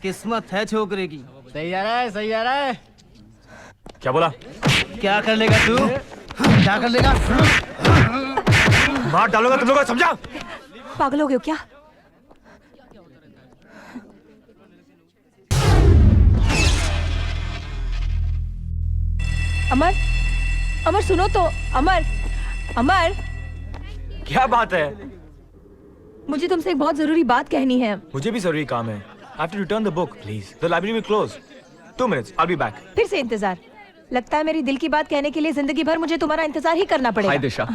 किस्मत है छोकरे की। सही आ रहा है, सही आ रहा है। क्या बोला? क्या कर लेगा तू? क्या कर लेगा? मार डालूंगा तुम लोगों को, समझा? पागल हो गए हो क्या? अमर, अमर सुनो तो। अमर, अमर, क्या बात है? मुझे तुमसे एक बहुत जरूरी बात कहनी है। मुझे भी जरूरी काम है। I have to return the book, please. The library will close. 2 minutes, I'll be back. फिर से इंतजार। लगता है मेरी दिल की बात कहने के लिए जिंदगी भर मुझे तुम्हारा इंतजार ही करना पड़ेगा। हाय दिशा।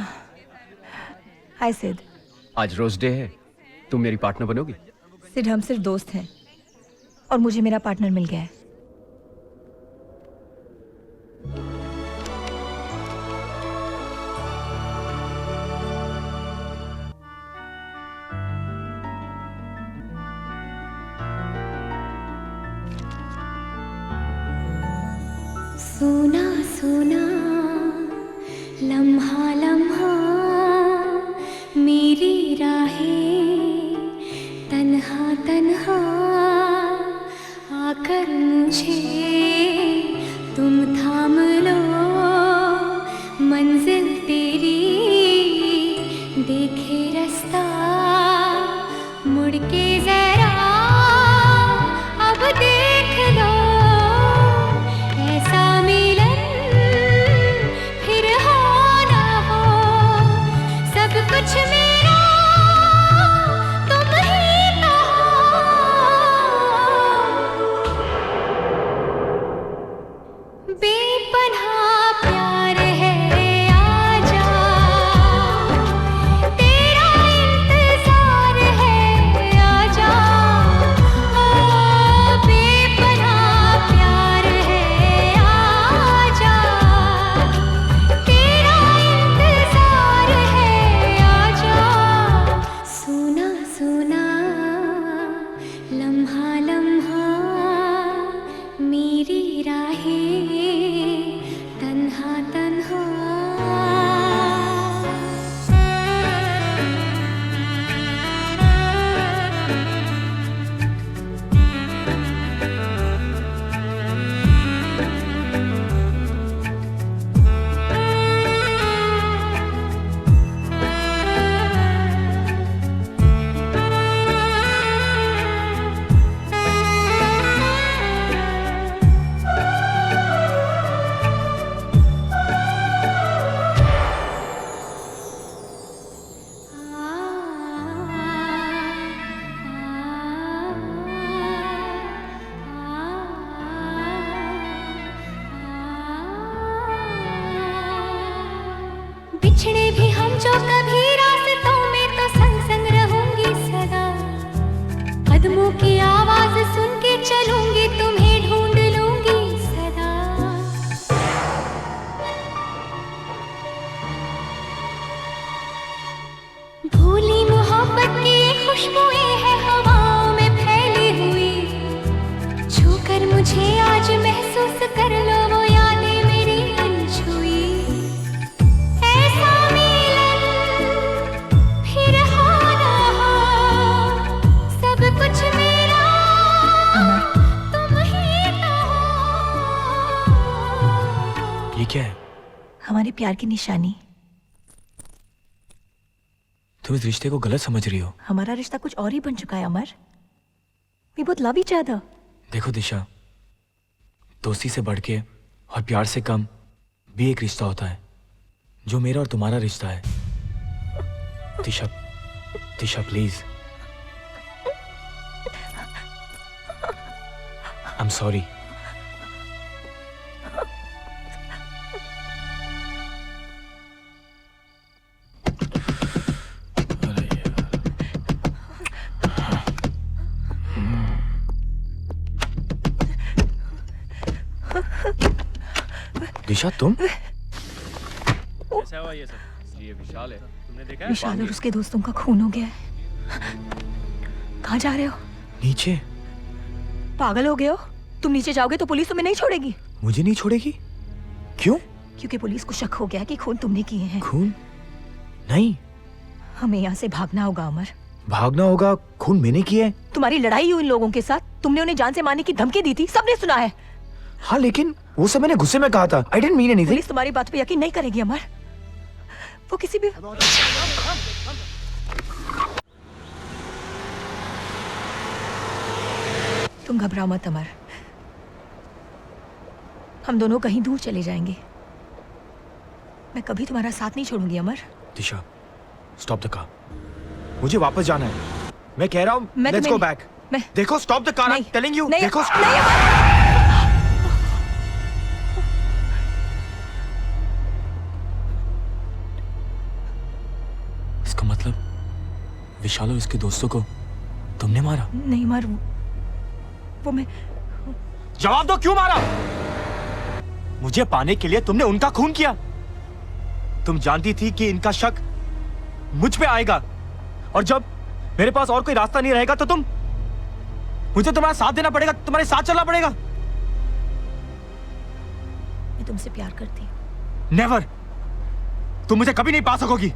हाय सिड। आज रोज डे है, तुम मेरी पार्टनर बनोगी? सिड, हम सिर्फ दोस्त हैं और मुझे मेरा पार्टनर मिल गया है। सोना सोना लम्हा लम्हा मेरी राहें तन्हा तन्हा आकर मुझे तुम थाम लो, मंजिल तेरी देखे रास्ता मुड़ के जरा अब देख लो, ऐसा मिलन फिर हो ना हो, सब कुछ मेरा तुम ही तो हो। बेपनाह प्यार है आजा, तेरा इंतजार है आजा, ओ बेपनाह प्यार है आजा, तेरा इंतजार है आजा। सोना सोना लम्हा लम्हा मेरी राहें तन्हा तन्हा। बिछड़े भी हम जो कभी रास्तों में तो संग संग रहूंगी सदा, कदमों की आवाज सुन के चलूंगी तुम्हें ढूंढ लूंगी सदा। भूली मोहब्बत की खुशबुएं है हवाओं में फैली हुई, छूकर मुझे आज महसूस कर लो वो यादें मेरी अनछुई, ऐसा मिलन फिर हो ना हो, सब कुछ मेरा तुम ही तो हो। ये क्या है? हमारे प्यार की निशानी। तुम इस रिश्ते को गलत समझ रही हो। हमारा रिश्ता कुछ और ही बन चुका है अमर। We both love each other. देखो दिशा, दोस्ती से बढ़ के और प्यार से कम भी एक रिश्ता होता है, जो मेरा और तुम्हारा रिश्ता है। Disha, Disha please. I am sorry. Disha तुम? कैसा हुआ ये सब? ये विशाल है, तुमने देखा है? विशाल और उसके दोस्तों का खून हो गया है। कहाँ जा रहे हो? नीचे। पागल हो गए हो? तुम नीचे जाओगे तो पुलिस तुम्हें नहीं छोड़ेगी। मुझे नहीं छोड़ेगी? क्यों? क्योंकि पुलिस को शक हो गया कि खून तुमने किए हैं। खून? नहीं। हमें यहाँ से भागना होगा अमर। भागना होगा, खून मैंने किया है। तुम्हारी लड़ाई हुई इन लोगों के साथ, तुमने उन्हें जान से मारने की धमकी दी थी, सबने सुना है। हाँ लेकिन वो सब मैंने गुस्से में कहा था। I didn't mean anything। Police तुम्हारी बात पे यकीन नहीं करेगी अमर। वो किसी भी तुम घबराओ मत अमर, हम दोनों कहीं दूर चले जाएंगे। मैं कभी तुम्हारा साथ नहीं छोड़ूंगी अमर। दिशा, स्टॉप द कार। मुझे वापस जाना है। मैं कह रहा हूँ लेट्स गो बैक। देखो stop the car, I am telling you. देखो इसका मतलब विशाल और इसके दोस्तों को तुमने मारा? नहीं मार, वो मैं। जवाब दो, क्यों मारा? मुझे पाने के लिए तुमने उनका खून किया। तुम जानती थी कि इनका शक मुझ पे आएगा, और जब मेरे पास और कोई रास्ता नहीं रहेगा तो मुझे तुम्हारा साथ देना पड़ेगा, तुम्हारे साथ चलना पड़ेगा। मैं तुमसे प्यार करती हूँ। नेवर। तुम मुझे कभी नहीं पा सकोगी।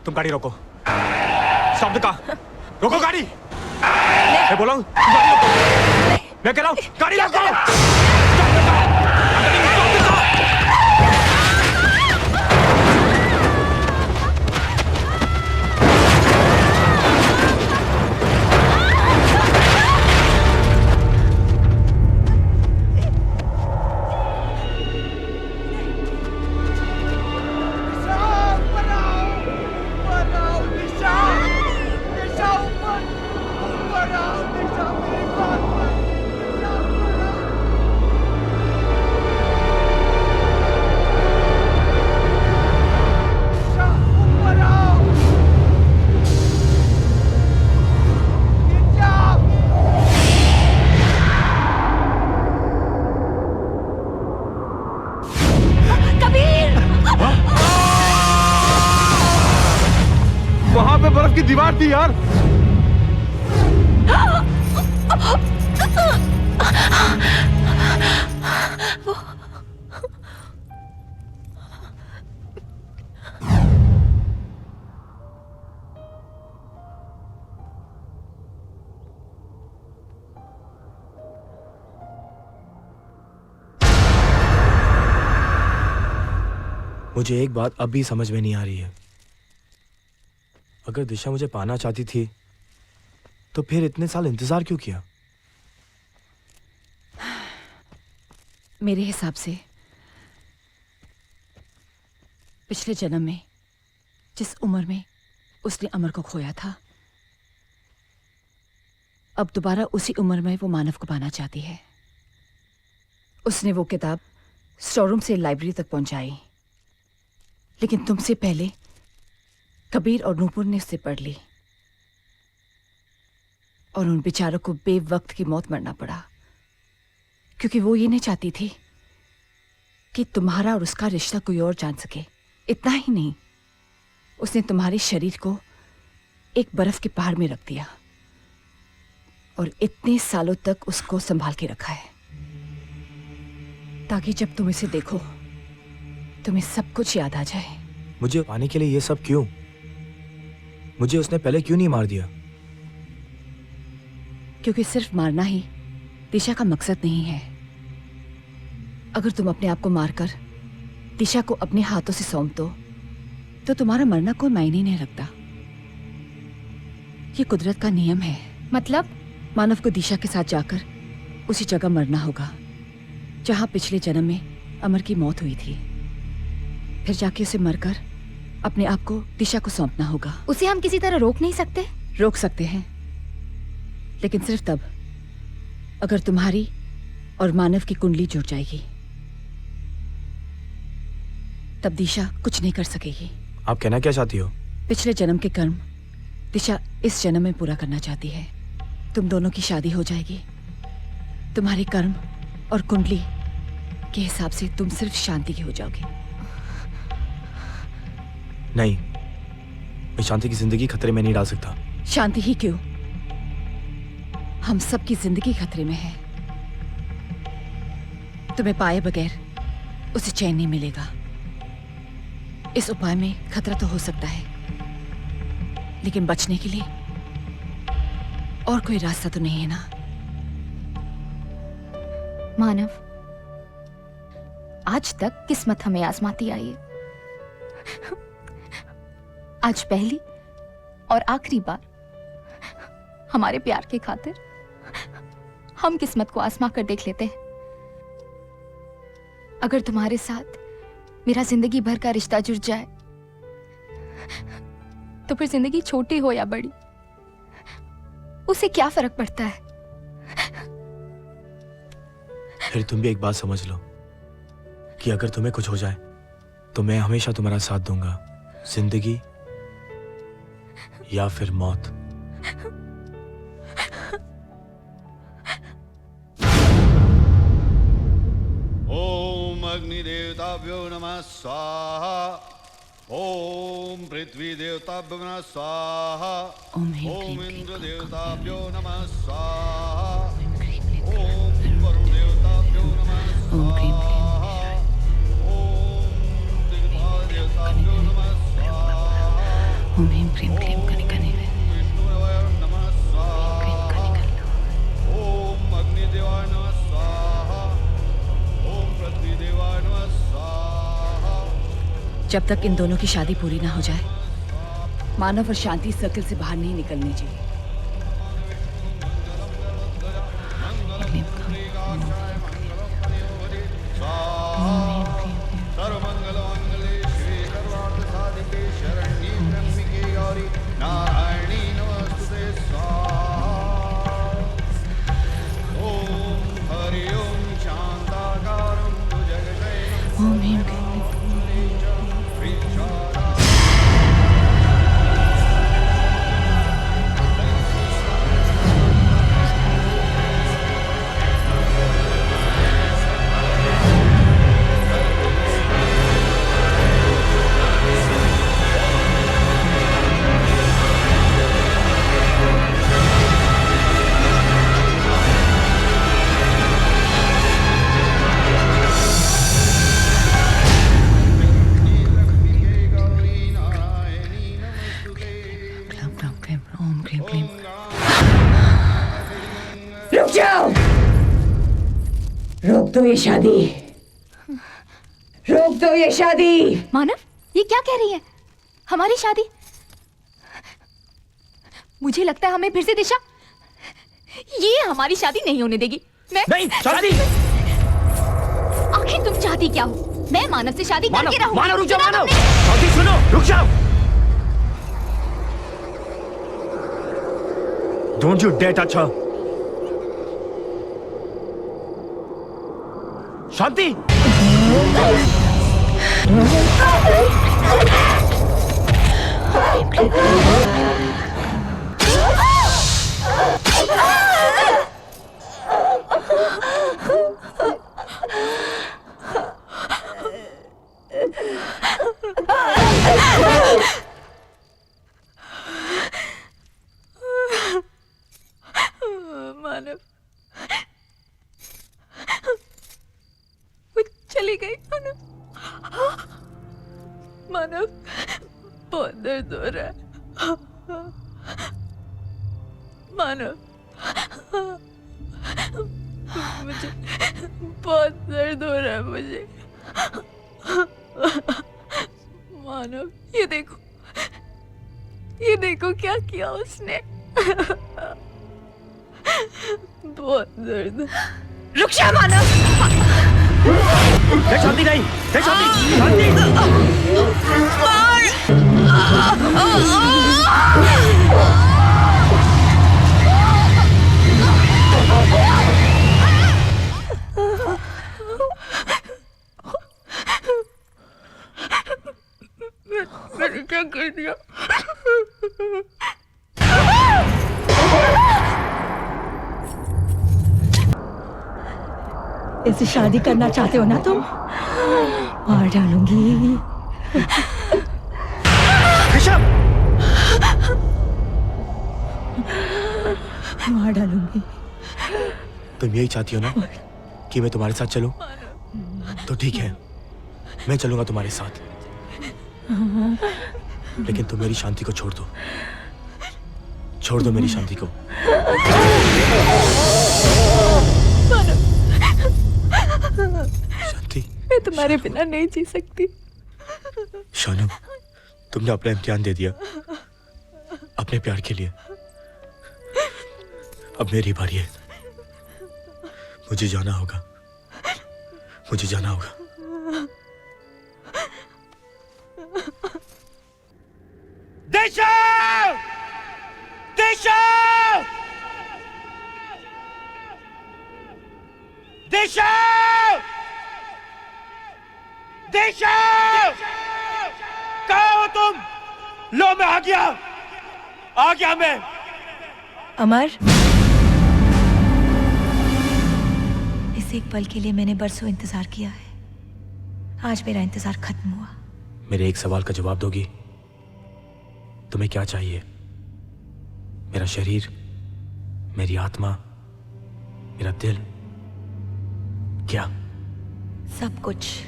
तुम गाड़ी रोको। Stop the car. रोको गाड़ी। मैं बोला हूँ गाड़ी रोको। मैं कह रहा हूँ गाड़ी रोको। वहां पे बर्फ की दीवार थी यार। मुझे एक बात अब भी समझ में नहीं आ रही है। अगर दिशा मुझे पाना चाहती थी तो फिर इतने साल इंतजार क्यों किया? मेरे हिसाब से पिछले जन्म में जिस उम्र में उसने अमर को खोया था, अब दोबारा उसी उम्र में वो मानव को पाना चाहती है। उसने वो किताब स्टोर रूम से लाइब्रेरी तक पहुंचाई, लेकिन तुमसे पहले कबीर और नूपुर ने उससे पढ़ ली और उन बेचारों को बेवक्त की मौत मरना पड़ा, क्योंकि वो ये नहीं चाहती थी कि तुम्हारा और उसका रिश्ता कोई और जान सके। इतना ही नहीं, उसने तुम्हारे शरीर को एक बर्फ के पहाड़ में रख दिया और इतने सालों तक उसको संभाल के रखा है, ताकि जब तुम इसे देखो तुम्हें सब कुछ याद आ जाए। मुझे पाने के लिए ये सब क्यों? मुझे उसने पहले क्यों नहीं मार दिया? क्योंकि सिर्फ मारना ही दिशा का मकसद नहीं है। अगर तुम अपने आप को मारकर दिशा को अपने हाथों से सौंप दो तो तुम्हारा मरना कोई मायने नहीं रखता। ये कुदरत का नियम है। मतलब मानव को दिशा के साथ जाकर उसी जगह मरना होगा जहां पिछले जन्म में अमर की मौत हुई थी। फिर जाके उसे मरकर अपने आप को दिशा को सौंपना होगा। उसे हम किसी तरह रोक नहीं सकते? रोक सकते हैं, लेकिन सिर्फ तब अगर तुम्हारी और मानव की कुंडली जुड़ जाएगी, तब दिशा कुछ नहीं कर सकेगी। आप कहना क्या चाहती हो? पिछले जन्म के कर्म दिशा इस जन्म में पूरा करना चाहती है। तुम दोनों की शादी हो जाएगी। तुम्हारे कर्म और कुंडली के हिसाब से तुम सिर्फ शांति की हो जाओगे। नहीं, मैं शांति की जिंदगी खतरे में नहीं डाल सकता। शांति ही क्यों, हम सबकी जिंदगी खतरे में है। तुम्हें पाए बगैर उसे चैन नहीं मिलेगा। इस उपाय में खतरा तो हो सकता है, लेकिन बचने के लिए और कोई रास्ता तो नहीं है ना? मानव, आज तक किस्मत हमें आजमाती आई है। आज पहली और आखिरी बार हमारे प्यार के खातिर हम किस्मत को आजमा कर देख लेते हैं। अगर तुम्हारे साथ मेरा जिंदगी भर का रिश्ता जुड़ जाए तो फिर जिंदगी छोटी हो या बड़ी, उससे क्या फर्क पड़ता है? फिर तुम भी एक बात समझ लो कि अगर तुम्हें कुछ हो जाए तो मैं हमेशा तुम्हारा साथ दूंगा, जिंदगी या फिर मौत। ओम अग्निदेवताभ्यो नमः स्वाहा। ओम पृथ्वी देवताभ्यो नमः स्वाहा। ओम इंद्र देवताभ्यो नमः स्वाहा। ओम वरुण देवताभ्यो नमः स्वाहा। ओम दिग्पाल देवताभ्यो नमः स्वाहा। ओम ह्रीं क्लीं क्लीं कनिकने विष्णुदेवाय नमः स्वाहा। ओम अग्निदेवाय नमः स्वाहा। ओम पृथ्वी देवाय नमः स्वाहा। जब तक इन दोनों की शादी पूरी ना हो जाए, मानव और शांति सर्कल से बाहर नहीं निकलनी चाहिए। सर्वमंगलमंगले शिवे सर्वार्थसाधिके शरण्ये त्र्यंबके गौरी नारायणी नमोस्तुते स्वाहा। ओम हरि ओम शांताकारं भुजगशयनं ओम ह्रीं रुक जाओ, रोक दो ये शादी, रोक दो ये शादी। मानव, ये क्या कह रही है? हमारी शादी? मुझे लगता है हमें फिर से दिशा ये हमारी शादी नहीं होने देगी। मैं नहीं, शादी। आखिर तुम चाहती क्या हो? मैं मानव से शादी करके रहूं। मानव रुक जाओ, मानव। शादी सुनो, रुक जाओ। Don't you dare touch her. शांति। मानव, वो चली गई। मानव, बहुत दर्द हो रहा है। मानव, मुझे बहुत दर्द हो रहा है मुझे। मानव, ये देखो क्या किया उसने। बहुत दर्द। रुक जा मानव। शांति नहीं, शांति, शांति। मैंने क्या कर दिया? इससे शादी करना चाहते हो ना तुम? मार डालूंगी। मार डालूंगी। तुम यही चाहती हो ना कि मैं तुम्हारे साथ चलूं? तो ठीक है, मैं चलूंगा तुम्हारे साथ, लेकिन तुम मेरी शांति को छोड़ दो। छोड़ दो मेरी शांति को। शांति, मैं तुम्हारे बिना नहीं जी सकती। शानू, तुमने अपना इम्तिहान दे दिया अपने प्यार के लिए। अब मेरी बारी है। मुझे जाना होगा, मुझे जाना होगा। दिशा! दिशा! दिशा! दिशा! कहाँ हो तुम? लो मैं आ गया मैं। अमर, इस एक पल के लिए मैंने बरसों इंतजार किया है। आज मेरा इंतजार खत्म हुआ। मेरे एक सवाल का जवाब दोगी? तुम्हें क्या चाहिए? मेरा शरीर, मेरी आत्मा, मेरा दिल, क्या? सब कुछ।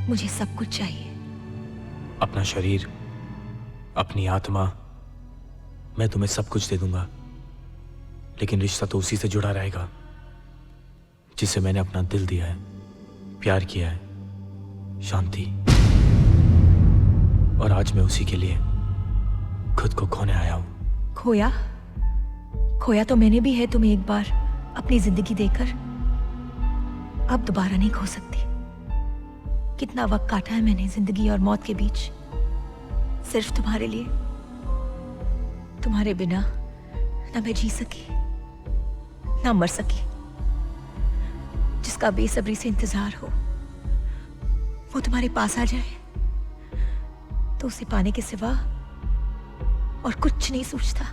मुझे सब कुछ चाहिए। अपना शरीर, अपनी आत्मा, मैं तुम्हें सब कुछ दे दूंगा, लेकिन रिश्ता तो उसी से जुड़ा रहेगा जिसे मैंने अपना दिल दिया है, प्यार किया है, शांति। और आज मैं उसी के लिए खुद को खोने आया हूं। खोया तो मैंने भी है तुम्हें एक बार अपनी जिंदगी देकर। अब दोबारा नहीं खो सकती। कितना वक्त काटा है मैंने जिंदगी और मौत के बीच, सिर्फ तुम्हारे लिए। तुम्हारे बिना ना मैं जी सकी, ना मर सकी। जिसका बेसब्री से इंतजार हो वो तुम्हारे पास आ जाए तो उसे पाने के सिवा और कुछ नहीं सोचता।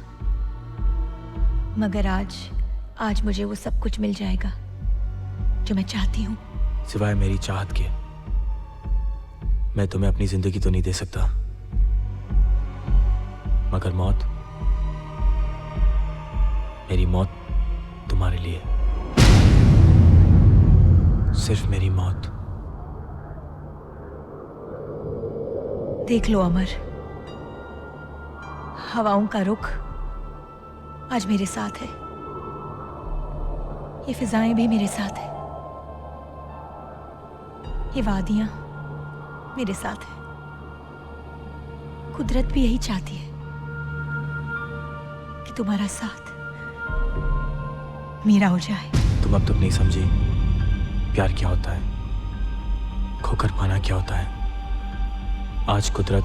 मगर आज मुझे वो सब कुछ मिल जाएगा जो मैं चाहती हूँ। सिवाय मेरी चाहत के मैं तुम्हें अपनी जिंदगी तो नहीं दे सकता, मगर मौत, मेरी मौत तुम्हारे लिए, सिर्फ मेरी मौत। देख लो अमर, हवाओं का रुख आज मेरे साथ है। ये फिजाएं भी मेरे साथ है। ये वादियां मेरे साथ है। कुदरत भी यही चाहती है कि तुम्हारा साथ मेरा हो जाए। तुम अब तक नहीं समझी प्यार क्या होता है, खोकर पाना क्या होता है। आज कुदरत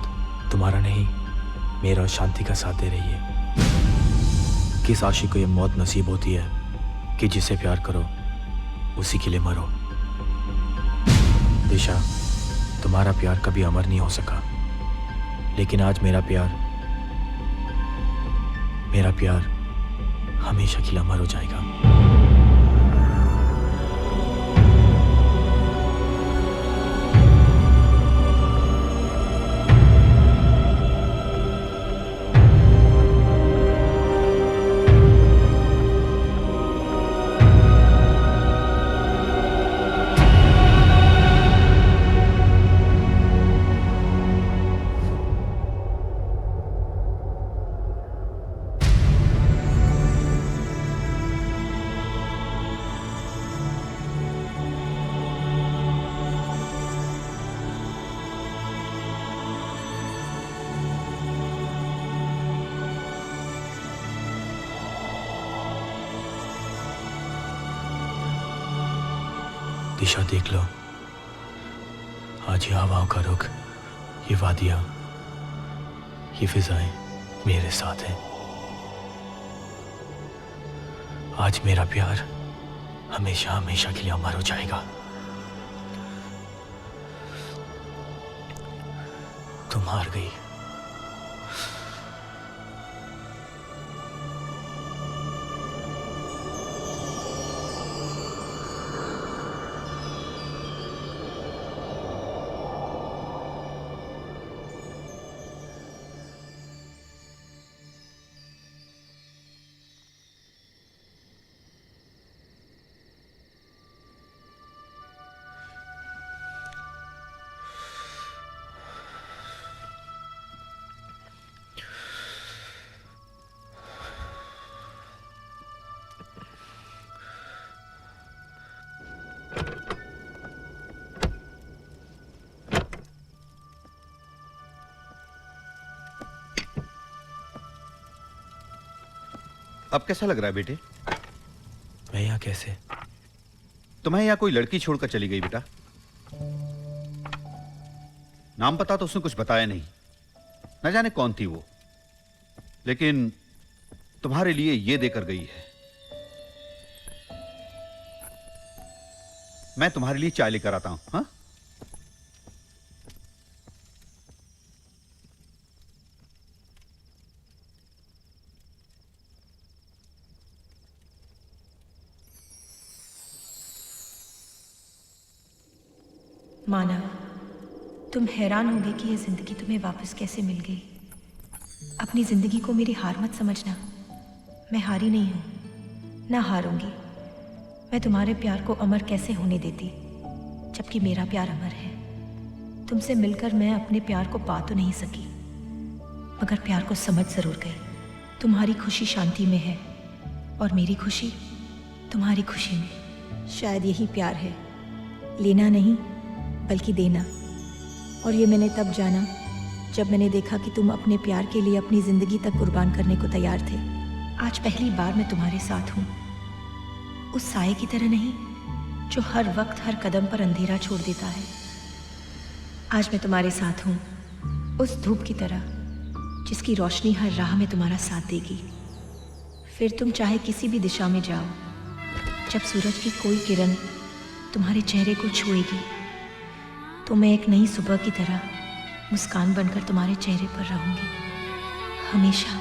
तुम्हारा नहीं, मेरा और शांति का साथ दे रही है। किस आशिक को यह मौत नसीब होती है कि जिसे प्यार करो उसी के लिए मरो। दिशा, तुम्हारा प्यार कभी अमर नहीं हो सका, लेकिन आज मेरा प्यार हमेशा के लिए अमर हो जाएगा। दिशा, देख लो, आज ये हवाओं का रुख, ये वादियां, ये फिजाएं मेरे साथ हैं। आज मेरा प्यार हमेशा हमेशा के लिए अमर हो जाएगा। तुम हार गई। अब कैसा लग रहा है बेटे? मैं यहाँ कैसे? तुम्हें यहाँ कोई लड़की छोड़कर चली गई बेटा? नाम पता तो उसने कुछ बताया नहीं, न जाने कौन थी वो, लेकिन तुम्हारे लिए ये देकर गई है। मैं तुम्हारे लिए चाय लेकर आता हूं। हाँ, माना, तुम हैरान होगे कि ये जिंदगी तुम्हें वापस कैसे मिल गई। अपनी जिंदगी को मेरी हार मत समझना। मैं हारी नहीं हूं, ना हारूंगी। मैं तुम्हारे प्यार को अमर कैसे होने देती, जबकि मेरा प्यार अमर है। तुमसे मिलकर मैं अपने प्यार को पा तो नहीं सकी, मगर प्यार को समझ जरूर गई। तुम्हारी खुशी शांति में है और मेरी खुशी तुम्हारी खुशी में। शायद यही प्यार है, लेना नहीं बल्कि देना। और ये मैंने तब जाना जब मैंने देखा कि तुम अपने प्यार के लिए अपनी जिंदगी तक कुर्बान करने को तैयार थे। आज पहली बार मैं तुम्हारे साथ हूँ, उस साए की तरह नहीं जो हर वक्त हर कदम पर अंधेरा छोड़ देता है। आज मैं तुम्हारे साथ हूँ, उस धूप की तरह जिसकी रोशनी हर राह में तुम्हारा साथ देगी। फिर तुम चाहे किसी भी दिशा में जाओ, जब सूरज की कोई किरण तुम्हारे चेहरे को छुएगी तो मैं एक नई सुबह की तरह मुस्कान बनकर तुम्हारे चेहरे पर रहूंगी, हमेशा।